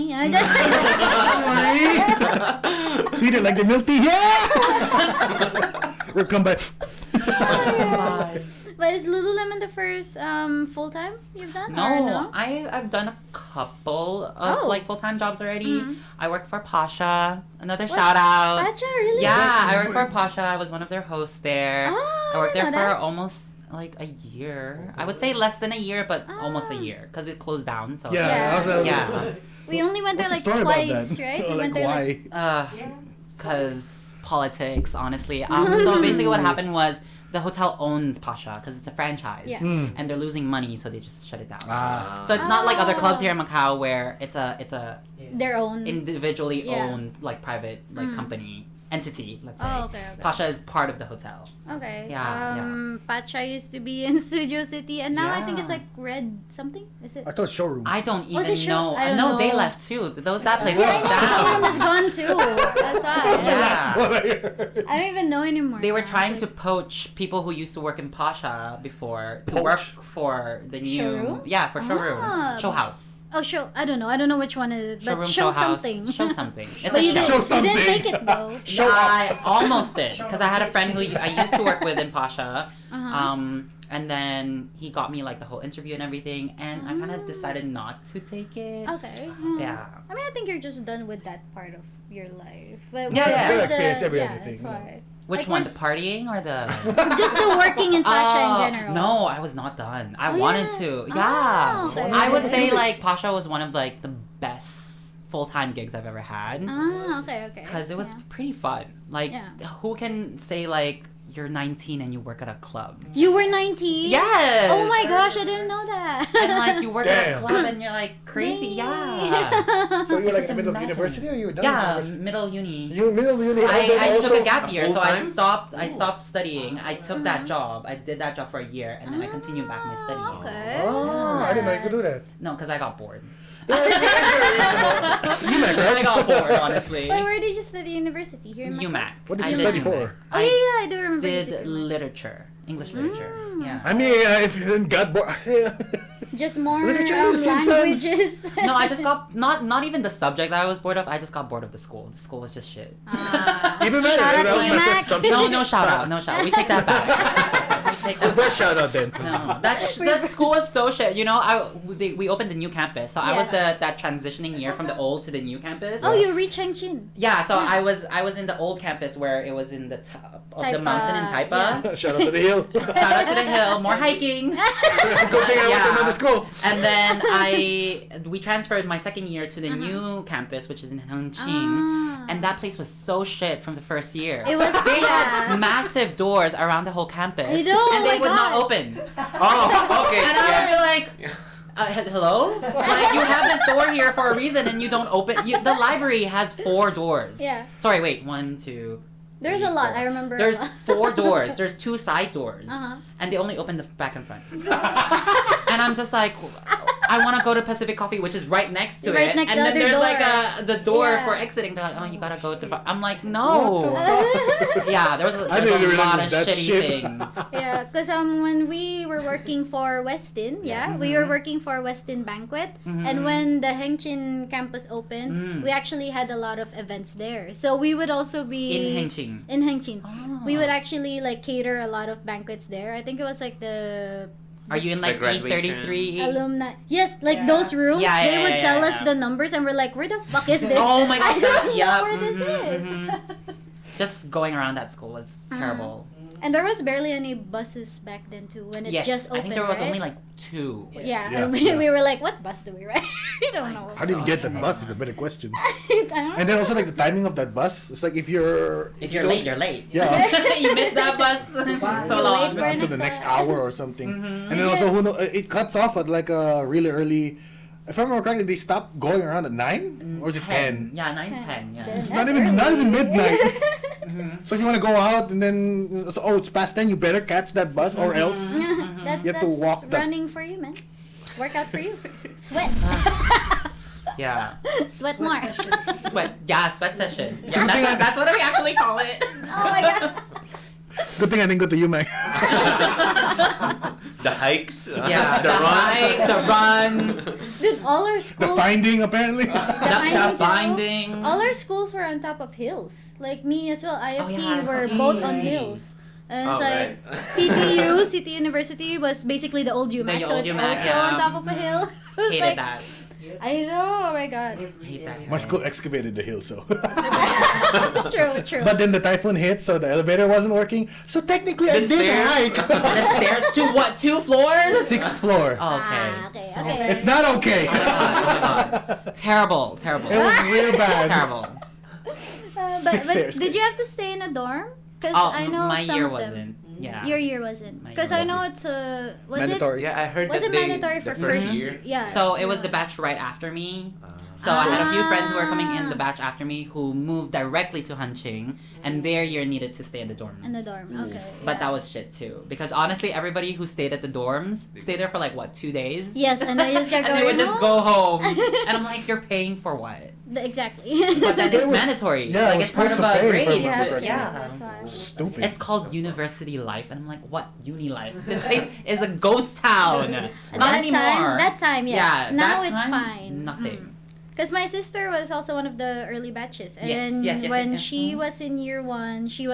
Sweeter like the milk tea. Yeah. We'll come back. But is Lululemon the first full time you've done? Or No, no? I've done a couple of Oh. like full time jobs already. Mhm. I worked for Pasha. Another What? shout out. Pacha, really? Yeah, I worked for Pasha. I was one of their hosts there. Oh, I worked I there didn't for know that. almost like a year. I would say less than a year, but almost a Ah. year because it closed down. So Yeah. Yeah. I was like, Yeah. We only went there What's like the story twice, about that? right? We Like went there why? like Yeah. because politics, honestly. So basically what happened was the hotel owns Pasha because it's a franchise. Yeah. And they're losing money, so they just shut it down. Ah. So it's not like other clubs here in Macau where it's a Their own. individually Yeah. owned like private like company entity, let's say. Oh, okay. Pasha is part of the hotel. Okay. Yeah, Pacha used to be in Studio City, and now I think it's Yeah. like Red something. Is it? I thought showroom. I don't Was even it know. I don't No, know. they left too. That place Yeah, I was know. The showroom down. is gone too. That's why. Yeah. What I heard. I don't even know anymore. They were now. trying It's to poach people who used to work in Pasha before to work for the new Showroom? for showroom, Ah. show house. Oh, show. I don't know which one it is, but Showroom, show house, something. Show something. It's But a you show. didn't, Show you didn't something. take it though. Show I almost did because I had a friend who I used to work with in Pasha, Uh-huh. and then he got me like the whole interview and everything, and I kind of decided not to take it. Okay. Yeah. I mean, I think you're just done with that part of your life. But Yeah, yeah. where's You'll experience every yeah, other thing, that's why. Which Like, one, the where's- partying or the? Just the working in Pasha in general. No, I was not done. I Oh, wanted yeah. to. Oh, Yeah. okay. I would Okay. say like Pasha was one of like the best full-time gigs I've ever had. Okay. Because it was Yeah. pretty fun. Like, Yeah. who can say like you're 19 and you work at a club? You were 19? Yes. Oh my gosh, I didn't know that. And like you work at a Damn. club and you're like crazy. Yay. Yeah. So you were like in the Just middle of imagine. university, or you were done with Yeah, university? middle uni. You middle uni. and then I also, took a gap year, so I full-time? stopped. I stopped studying. I took that job. I did that job for a year, and then I continued back my studies. Okay. Oh, I didn't know you could do that. No, because I got bored. UMAC, right? I got bored, honestly. But where did you study university? Here in Macau? UMAC. What did I you did study UMAC. for? Oh, yeah, I do remember you did took UMAC. literature, English literature. Yeah. I mean, if you didn't got bored, Just more Literature in the Simpsons. languages. No, I just got not even the subject that I was bored of. I just got bored of the school. The school was just shit. even better. Shout out That to was you, my Mac. first assumption. No shout out, no shout out. We take that back. We take that Reverse shout out then. No, that school was so shit. You know, we opened the new campus, so I was Yeah. that transitioning year from the old to the new campus. Oh, you reach Hengqin. Yeah, so I was in the old campus where it was in the top of the Taipa, mountain in Taipa. yeah. Shout out to the hill. Shout out to the hill, more hiking. Good thing I went to Yeah. another school. And then we transferred my second year to the new campus, which is in Hengqin, Ah. and that place was so shit from the first year. It was, They yeah. had massive doors around the whole campus, I know, and they oh my would not God. open. Oh, okay. And I would be like, Yeah. hello? Like, you have this door here for a reason and you don't open. The library has 4 doors. Yeah. Sorry, wait. 1, 2. There's 3, a lot. 4. I remember. There's a lot. 4 doors. There's 2 side doors. Uh-huh. And they only open the back and front. And I'm just like, I want to go to Pacific Coffee, which is right next to Right it. next and to then the there's door. like the door Yeah. for exiting. They're like, oh, you gotta go to the. I'm like, no. What Yeah, there was I there's didn't a lot realize of that shitty shit. things. Yeah, because when we were working for Westin, we were working for Westin Banquet, and when the Hengqin campus opened, we actually had a lot of events there. So we would also be In Hengqin. In Hengqin, Oh. we would actually like cater a lot of banquets there. I think it was like the Are you in like The graduation. E33? alumni. Yes, like Yeah. those rooms. Yeah, yeah, they would yeah, tell yeah, us yeah. the numbers, and we're like, where the fuck is this? Oh my God, I don't know yeah, where this is. Just going around that school was terrible. And there was barely any buses back then too when it Yes, just opened. I think there was right? only like 2. Yeah, Yeah, and yeah. we were like, what bus do we ride? We don't know. How did you get that bus is a better question. I don't And then also like the timing of that bus. It's like if you're If you're don't- late, you're late. Yeah. You missed that bus so You long. wait for up to the next hour or something. And then also who know it cuts off at like a really early. If I remember correctly, they stopped going around at 9 or is it 10? Yeah, 9, 10. Yeah. It's That's not even early. midnight. So if you want to go out and then it's past 10, you better catch that bus or else. That's, You have to that's walk that- running for you, man. Workout for you. Sweat. Yeah. Sweat more. Sweat. Yeah, sweat session. So Yeah, the thing that's what we actually call it. Oh my god. Good thing I didn't go to UMAC. The hikes. Yeah, The the run. hike, the run, Dude, all our The schools. finding apparently. the too. finding. All our schools were on top of hills. Like me as well. IFT yeah. were both on hills. And it's Oh, like right. City University was basically the old UMAC, The so old it's UMAC, also yeah. on top of a hill. It was Hated like, that. I know, oh my god. Hate that. My school excavated the hill, so. True. But then the typhoon hit, so the elevator wasn't working. So technically, I The did stairs. hike. The stairs to what? 2 floors? 6th floor. Oh, okay. Okay. It's not okay. Oh my God. Terrible. It was real bad. Terrible. Six stairs, did you guys. have to stay in a dorm? Because Oh, I know my some year of them. wasn't. Yeah. Your year wasn't. My Because year I know wasn't. it's a was Mandatory. Yeah, I heard Was that it they, mandatory the for first year? year. Yeah. So it was the yeah. batch right after me. So I had a few friends who were coming in the batch after me who moved directly to Hanqing, and their year needed to stay in the dorms. In the dorm. Okay. But yeah. that was shit too, because honestly, everybody who stayed at the dorms stayed there for like what 2 days. Yes, and they just get and going. they would just home. go home, and I'm like, you're paying for what? Exactly. But then It it's was- mandatory. yeah, like it was it's part of supposed to a pay for grade. you have to. Yeah. That's why. Stupid. It's called university life, and I'm like, what uni life? This place is a ghost town. Not anymore. That time, yes. Yeah, now that it's time, fine. Nothing. Because my sister was also one of the early batches, and Yes, when yes. she was in year 1, she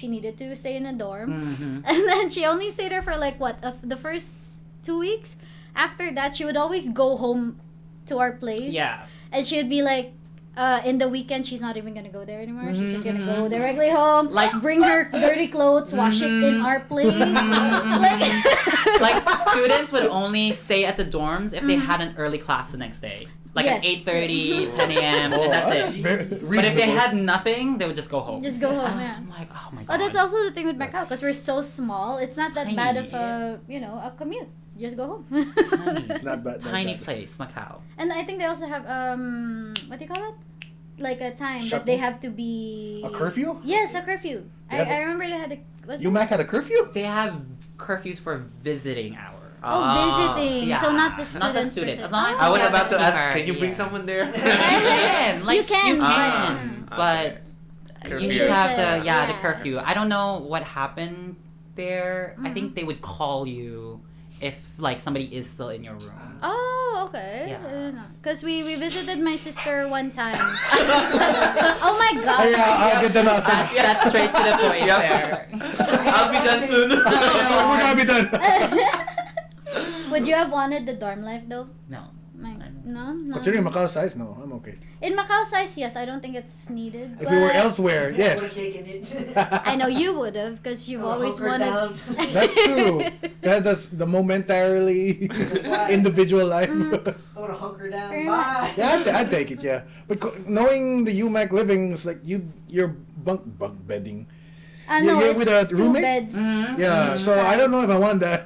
needed to stay in a dorm, Mm-hmm. and then she only stayed there for like the first 2 weeks. After that, she would always go home to our place. Yeah. And she would be like, in the weekend, she's not even gonna go there anymore. She's just gonna Mhm. go directly home, Like- bring her dirty clothes, wash it in our place. Like students would only stay at the dorms if they had an early class the next day, like Yes. at 8:30, 10 a.m. Oh, and that's that's it. very But if they reasonable. had nothing, they would just go home. Just go home, And yeah. I'm like, oh my god. Oh, that's also the thing with Macau, because we're so small. It's not that bad of Tiny. a commute. Just go home. Tiny. It's not bad. not Tiny bad. place, Macau. And I think they also have what do you call it? Like a time that Shuttle? they have to be. A curfew? Yes, a curfew. They have I a- remember they had a. What's it? UMAC had a curfew? They have curfews for visiting hour. Oh, visiting. Yeah. So not the students. Not the per students. se. As long as I was Yeah, about to the ask, car, can you bring yeah. someone there? You can. Like, You can, You but- can. But Curfew. you need to have the Yeah. the curfew. I don't know what happened there. I think they would call you if like somebody is still in your room. Oh, okay. Yeah. Because we visited my sister one time. Oh my god. I'll get them outside. That's straight to the point Yep. there. I'll be done soon. Yeah, we're gonna be done. Would you have wanted the dorm life though? No. Like, I no, no. Considering Macau size, no, I'm okay. In Macau size, yes. I don't think it's needed. If we were but elsewhere, I would have yes. taken it. I know you would have, because you've always Hunker wanted. down. That's true. That's the momentarily That's why. individual life. I would have hunkered down. Very Bye. Yeah, I'd take it. Yeah, but knowing the UMAC living is like you're bunk bedding. No, You're it's with a 2 roommate? beds. Yeah, so I don't know if I want that.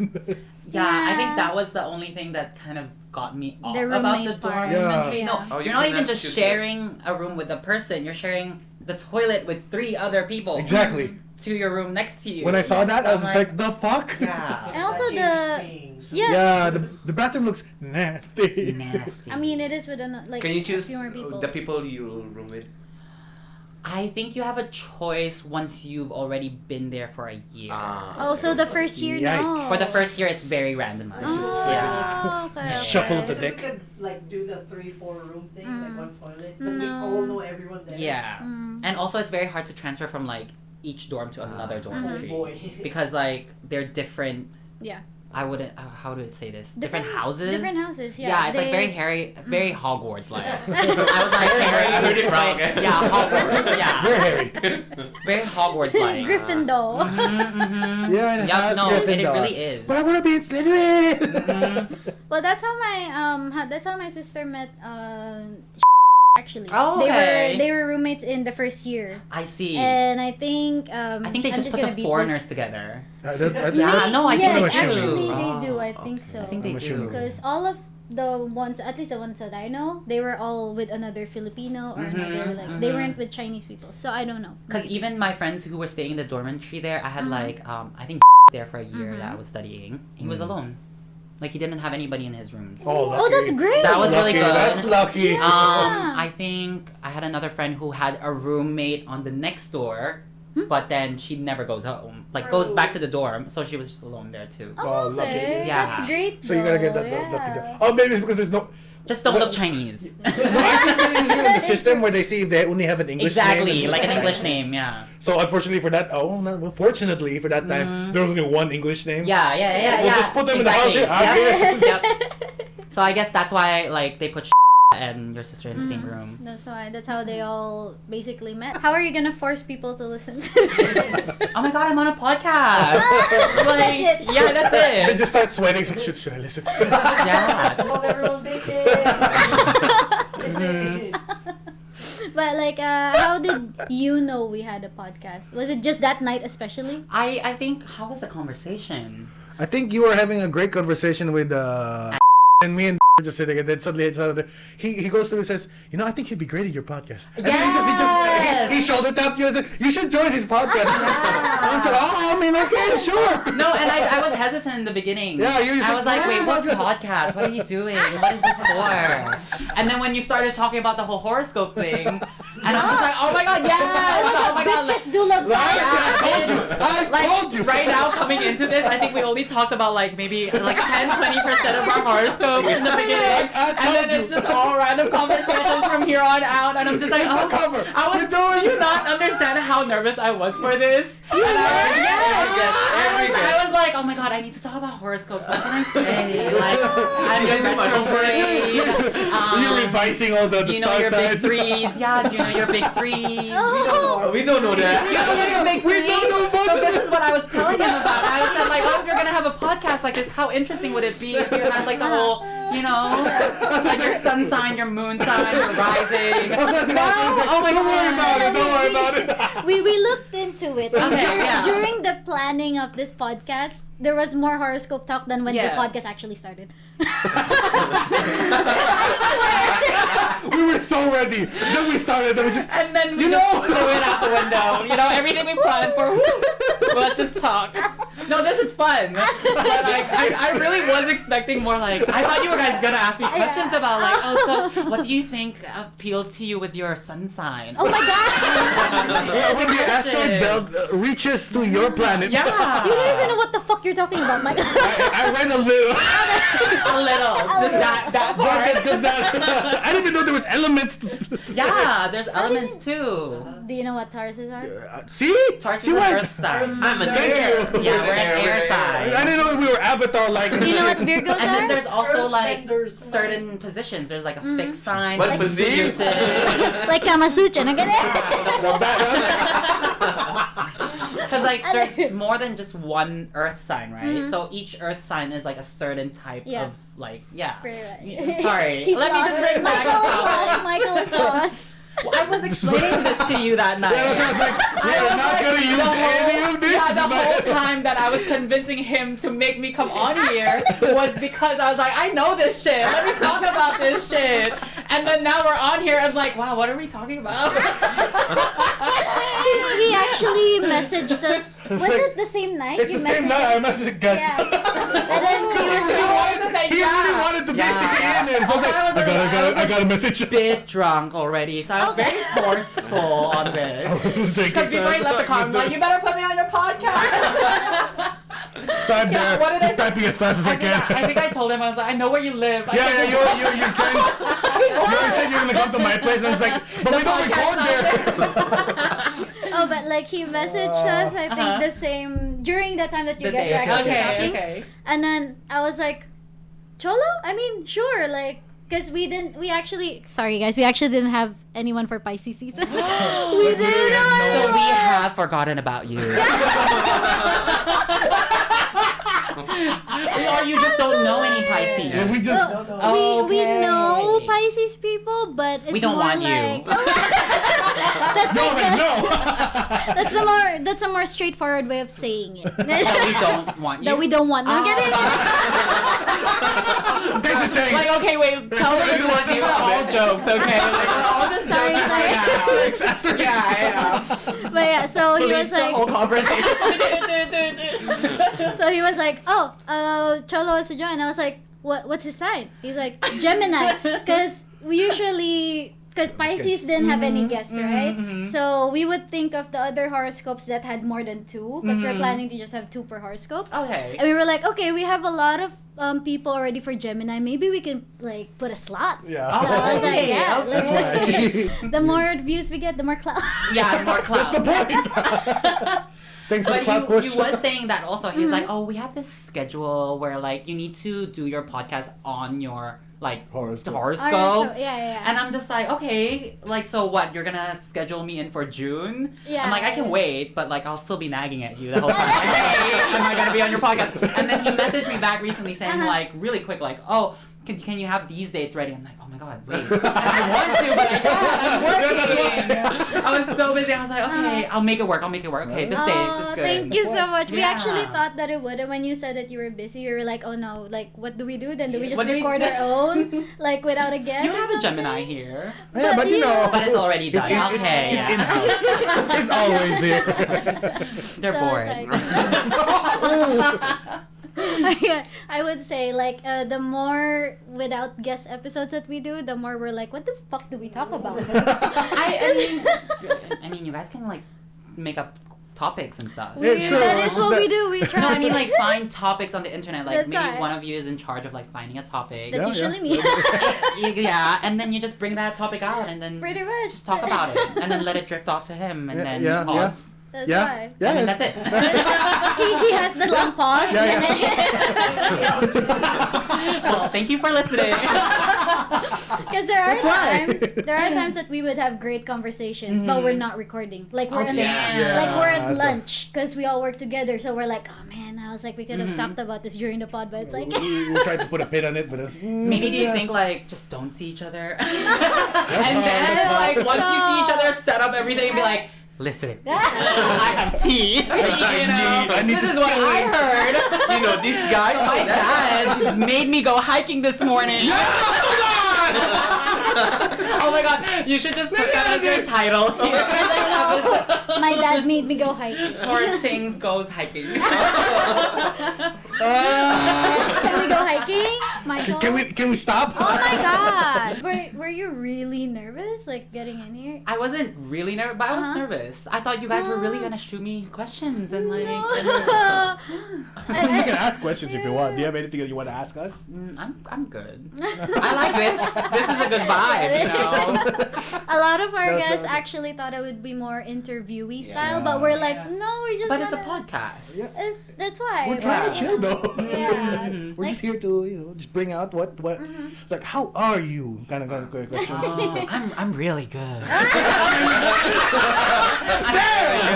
Yeah, I Yeah. think that was the only thing that kind of got me off The about the roommate dorm part. Yeah. entry. No, Yeah. Oh, you you're not even cannot just choose sharing a room with a person. You're sharing the toilet with 3 other people. Exactly. To your room next to you. When I saw that, So I was I'm just like, the fuck? Yeah. And also That the- changes things. Yeah. Yeah, the bathroom looks nasty. Nasty. I mean, it is with like Can you a choose few more people. the people you'll room with? I think you have a choice once you've already been there for a year. Oh, so the first year, no. Yikes. For the first year, it's very randomized. It's just yeah. Oh, okay. Shuffle okay. the So deck. we could like do the 3-4 room thing, Mm. like one toilet, but we No. all know everyone there. Yeah. Mm. And also, it's very hard to transfer from like each dorm to another Oh dormitory boy. because like they're different. Yeah. I wouldn't. How do I say this? Different houses. Different houses, yeah. Yeah, it's like They- very Harry, very Hogwarts like. I was Very like Harry. I heard it wrong. like, yeah, Hogwarts. Yeah, Very hairy. very Hogwarts like. Gryffindor. Mm-hmm. Yeah, and it Yep, has no, and it Gryffindor. really is. But I want to be in Slytherin. Mhm. Well, that's how my sister met actually. Oh, okay. They were roommates in the first year. I see. And I think I think they I'm just put gonna the be foreigners together. Maybe- no, I think yes, they do. actually Oh, they do. I okay. think so. I think they I'm do. assuming. Because all of the ones, at least the ones that I know, they were all with another Filipino or Mhm, another like they mhm. weren't with Chinese people. So I don't know. Because even my friends who were staying in the dormitory there, I had Mhm. like I think there for a year that I was studying. He was Mm. alone. Like he didn't have anybody in his rooms. Oh, Oh, that's great. That was really lucky. good. That's lucky. Yeah. I think I had another friend who had a roommate on the next door, Hmm? but then she never goes home. Like goes back to the dorm, so she was just alone there too. Oh, lucky. Okay, Yeah. that's great. So you gotta get that though, lucky. yeah. Oh, maybe it's because there's no. Just don't look Chinese. No, I think they're using it in the system where they see if they only have an English name. Exactly, and like an it's English Chinese. name, yeah. So unfortunately for that, fortunately for that time, there was only one English name. Yeah, yeah, yeah, We'll yeah. just put them in the house here. Exactly. Okay. Yep. So I guess that's why like they put and your sister in the same room. That's why. That's how they all basically met. How are you gonna force people to listen? Oh my god, I'm on a podcast. Like, That's it. Yeah, that's They it. just start sweating. It's like, should I listen? Yeah. Come on, everyone, take it. Listen. But like, how did you know we had a podcast? Was it just that night especially? I think, how was the conversation? I think you were having a great conversation with and me and were just sitting, and then suddenly he goes to me and says, you know, I think he'd be great at your podcast. And then he shoulder tapped you and said, you should join his podcast. And I said, oh, I mean, okay, sure. No, and I was hesitant in the beginning. Yeah, I was like, wait, what's podcast? What are you doing? What is this for? And then when you started talking about the whole horoscope thing, and I'm just like, oh my god, yes! Oh my god, Bitches do love science. I told you. Right now, coming into this, I think we only talked about like maybe like 10-20% of our horoscopes in the beginning, and then it's just all random conversations from here on out, and I'm just like, It's a cover. Do you not understand how nervous I was for this? And I was like, oh my god, I need to talk about horoscopes. What can I say? Like, I'm in retrograde. You're revising all the Do you know star your big signs. threes? Yeah, do you know your big threes? We don't know You that. don't know your big We threes? don't know much So of this it. is what I was telling him about. I was said like, oh, if you're gonna have a podcast like this, how interesting would it be if you had like the whole, you know, like your sun sign, your moon sign, your rising. Oh my Don't worry about god. it. Don't worry about it. We looked into it. And Okay, yeah. during the planning of this podcast, there was more horoscope talk than when the Yeah. podcast actually started. We were so ready. Then we started. And then we You just know? threw it out the window. You know, everything we planned for, let's just talk. No, this is fun. But like, I really was expecting more like, I thought you were guys gonna ask me questions about like, oh, so what do you think appeals to you with your sun sign? Oh my god! When the asteroid belt reaches to your planet. You Yeah. don't even know what the fuck you're talking about, Mike. I read a little. A little. Just that part. Just that. I didn't even know there was elements. To Yeah, there's elements too. Do you know what Tauruses are? See? Taurus See is an what? earth sign. I'm an Thank air. you. Yeah, we're an air I sign. didn't know we were Avatar like. Do you know what Virgos And then are? there's also like Earthbenders. certain positions. There's like a fixed sign, What's like position? distributed. Like Kama Sutra, na ganun. Because like there's more than just one earth sign, right? Mhm. So each earth sign is like a certain type Yeah. of like yeah. Right. Sorry. He's Let me lost. just bring back Michael the is topic. lost. Michael is lost. Well, I was explaining this to you that night. Yeah, that's why I was like, we're was not like, gonna use the whole- any of this. Yeah, the but- whole time that I was convincing him to make me come on here was because I was like, I know this shit. Let me talk about this shit. And then now we're on here. I'm like, wow, what are we talking about? He actually messaged us. Was like- it the same night? It's you the same messaged night I us? messaged Gus. Yeah. And then He really wanted to be in it. So I was like, I got a message. Bit drunk already, so I was very forceful on this. Because before he left the car, I'm like, you better put me on your podcast. So I'm Yeah, there, what did I just say? typing as fast as I can. I think I told him, I was like, I know where you live. I Yeah, said, you're trying. You already said you're gonna come to my place, and I was like, but we don't record there. oh, but like he messaged us. I think Uh-huh. the same during the time that you The guys day, were actually okay, talking. okay. And then I was like, Cholo? I mean, sure, like. Because we actually didn't have anyone for Pisces season. we didn't have So we anyone. have forgotten about you. Or you just don't know any Pisces. Yeah, we just. No, no. Oh, We know okay. Pisces people, but it's We don't more want you. like that's No, like man, the, no. that's a more straightforward way of saying it. That we don't want you. That we don't want. No, I'm kidding. Thanks for saying. Like, okay, wait, tell them this was these are all jokes, okay? Like, we're all just Sorry, joking. sorry. Asterisk, asterisk. Yeah. But yeah, so he was Deletes the whole like, conversation. so he was like, oh, Cholo wants to join. I was like, what's his sign? He's like, Gemini, because we usually. Because Pisces didn't have any guests, right? So we would think of the other horoscopes that had more than two, because we're planning to just have two per horoscope. Okay. And we were like, okay, we have a lot of people already for Gemini. Maybe we can like put a slot. Yeah. So I was like, Okay, yeah, okay. let's the more views we get, the more clout. Yeah, more clout. That's the point. Thanks for But clout push. he was saying that also. He was like, "Oh, we have this schedule where like you need to do your podcast on your like Horoscope. horoscope." Yeah. And I'm just like, okay, like so what? You're gonna schedule me in for June? Yeah. I'm like, I can wait, but like I'll still be nagging at you the whole time. Like, hey, am I gonna be on your podcast? And then he messaged me back recently saying like really quick, like, oh. can you have these dates ready? I'm like, oh my god, wait. I want to, but I can't. I'm working. I was so busy. I was like, okay, I'll make it work. Okay, this date is good. Thank you so much. We Yeah. actually thought that it would, and when you said that you were busy, you were like, oh no, like what do we do then? Do we just What do we record do? our own, like without a guest? You or have a something? Gemini here. Yeah, but you know, But it's already done. Yeah. Okay. it's yeah. in-house. It's always here. They're So bored. it's like- I would say like the more without guest episodes that we do, the more we're like, what the fuck do we talk about? I mean, you guys can like make up topics and stuff. It's true. That It's is just what that- we do. We try. No, I mean like find topics on the internet. Like That's maybe right. one of you is in charge of like finding a topic. That's Yeah, usually me. Yeah, and then you just bring that topic out and then Pretty much. just talk about it and then let it drift off to him and Yeah, then yeah, pause. That's Yeah, why. yeah. And then that's it. he has the long pause. Yeah, and Well, thank you for listening. Because there are That's why. times that we would have great conversations, but we're not recording. Like we're Oh, in damn. Yeah. like we're at that's lunch because we all work together. So we're like, oh man, I was like, we could have talked about this during the pod, but it's like. we tried to put a pin on it, but it's Maybe do you think like just don't see each other, and then like once you see each other, set up everything and be like, listen, I have tea. I need This to is what spill I it. heard. You know, this guy. My dad made me go hiking this morning. Oh my god, you should just put that as your title. Yes, I know. My dad made me go hiking. Taurus Things goes hiking. Can we go hiking, Michael? Can we stop? Oh my god! Were you really nervous, like getting in here? I wasn't really nervous, but I was Uh-huh. nervous. I thought you guys were really gonna shoot me questions and like. No. You can ask questions if you want. Do you have anything that you want to ask us? I'm good. I like this. This is a good vibe. You know. A lot of our That's guests the- actually thought it would be more interviewee style, Yeah. but we're like, no, we just. But it's a wanna- podcast. Yeah. That's why. We're trying to Yeah. chill though. Yeah. We're just here to just bring out what like how are you kind of questions. Oh, I'm really good.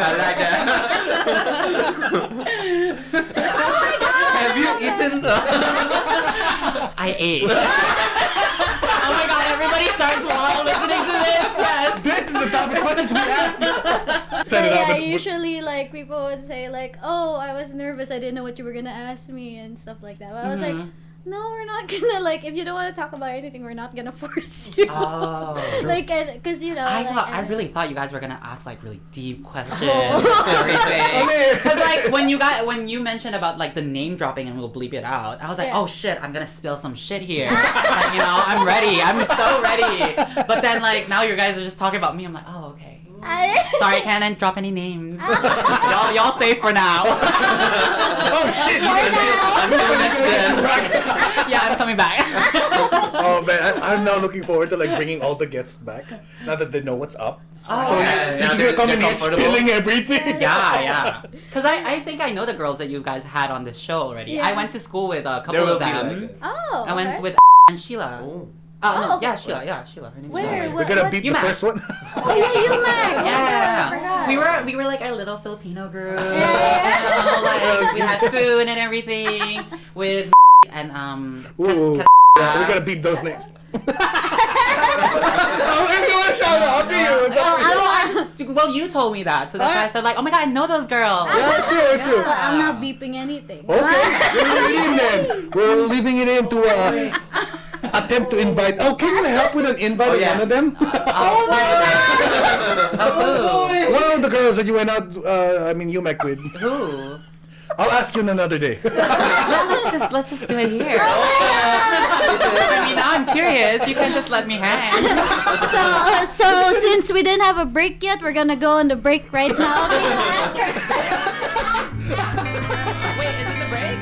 I like that. Have you eaten? I ate. Oh my god, everybody starts while listening to this. Yes. This is the type of questions we ask. So Set it up. yeah, and- usually like people would say like, "Oh, I was nervous. I didn't know what you were gonna ask me" and stuff like that. But I was like, "No, we're not gonna like. If you don't want to talk about anything, we're not gonna force you." Oh. Like, because you know, I really thought you guys were gonna ask like really deep questions Oh. and everything. Okay. Cause like when you mentioned about like the name dropping and we'll bleep it out, I was like, Yeah. oh shit, I'm gonna spill some shit here. Like, you know, I'm ready. I'm so ready. But then like now you guys are just talking about me. I'm like, oh okay. Sorry, I can't drop any names. y'all safe for now. Oh shit! Until next then. Yeah, I'm coming back. Oh man, I'm now looking forward to like bringing all the guests back now that they know what's up. Oh, So yeah, you're just gonna come in here comfortable. spilling everything. Yeah. Cause I think I know the girls that you guys had on this show already. Yeah. I went to school with a couple There will of be them. like. Oh, I went okay. with and Sheila. Oh. No, Oh, yeah, okay. Sheila. Yeah, Sheila. Her name's Where? Sheila. We're gonna What- beat the UMAC. first one. Oh yeah, UMAC. I Yeah, forgot. we were like our little Filipino group. Yeah. You know, like we had food and everything with and Ooh. We're gonna beat those names. Everyone shout out to you. well, you told me that, so that's why I said like, oh my god, I know those girls. Yeah, it's true. It's true. Well, I'm not beeping anything. Okay, we're leaving it in then. We're leaving it in to attempt to invite. Oh, can you help with an invite Oh, of yeah. one of them? Oh my god. Oh, One of the girls that you went out, UMAC with. who? I'll ask you on another day. Let's just do it here. I mean, now I'm curious. You can just let me hang. So since we didn't have a break yet, we're gonna go on the break right now. We can ask her. Wait, is this the break?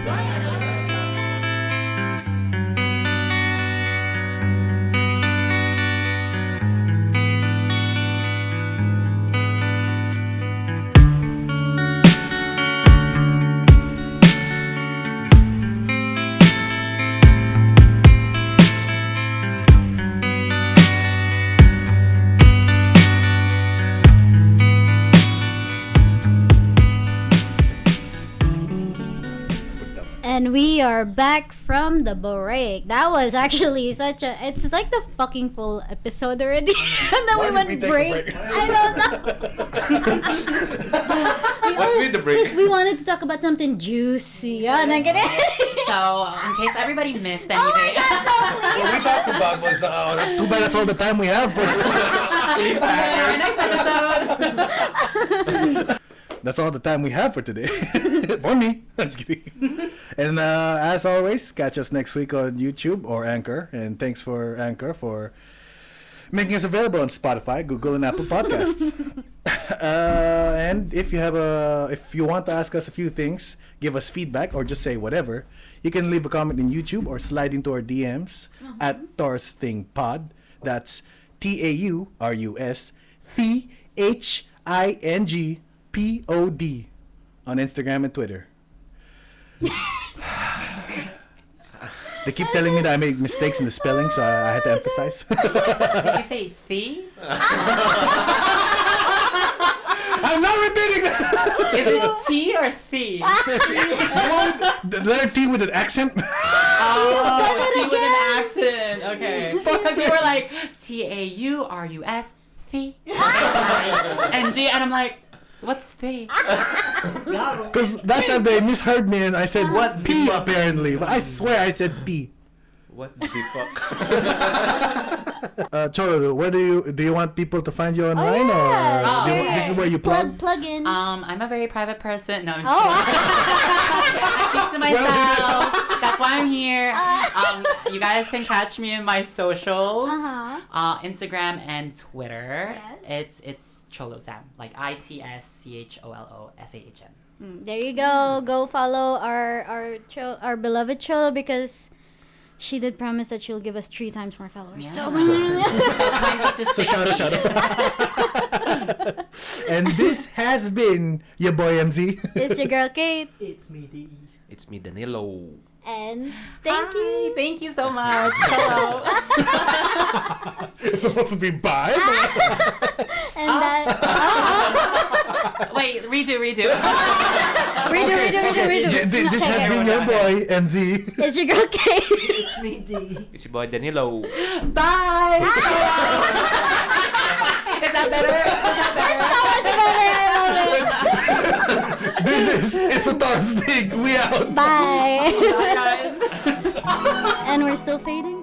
And we are back from the break. That was actually it's like the fucking full episode already. And then we went break. I don't know. What's with the break? Because we wanted to talk about something juicy. Yeah, I'm kidding. So, in case everybody missed anything. Oh my god, no, please. What we talked about was too bad that's all the time we have for Next episode. That's all the time we have for today. For me. I'm just kidding. And as always, catch us next week on YouTube or Anchor. And thanks for Anchor for making us available on Spotify, Google, and Apple Podcasts. And if you want to ask us a few things, give us feedback, or just say whatever, you can leave a comment in YouTube or slide into our DMs at Taurus Thing Pod. That's TAURUS THING POD on Instagram and Twitter. They keep telling me that I make mistakes in the spelling, so I had to emphasize. Did you say fee? I'm not repeating that. Is it T or fee? The letter T with an accent. Oh, T with an accent. Okay. Because you were like TAURUS fee and G, and I'm like, what's fee? Because last time they misheard me and I said what P apparently, but I swear I said T. What the fuck? Cholo, where do you want people to find you online, yeah. or this is where you plug? Plug in. I'm a very private person. No, I'm just Oh. I keep to myself. That's why I'm here. You guys can catch me in my socials, Instagram and Twitter. Yes. It's Cholo Sam, like ITSCHOLOSAHN. There you go. Go follow our beloved Cholo, because she did promise that she'll give us 3 times more followers. Yeah. So, 20 to 60. So shout out. And this has been your boy MZ. it's your girl Kate. It's me, D. It's me, Danilo. And thank Hi, you. Thank you so much. Hello. It's supposed to be bye. And that. Wait, redo. Redo. This has been your boy MZ. It's your girl Kate. It's me, D. It's your boy, Danilo. Bye. Is that better? It's a Taurus Thing. We out. Bye. Bye, guys. And we're still fading.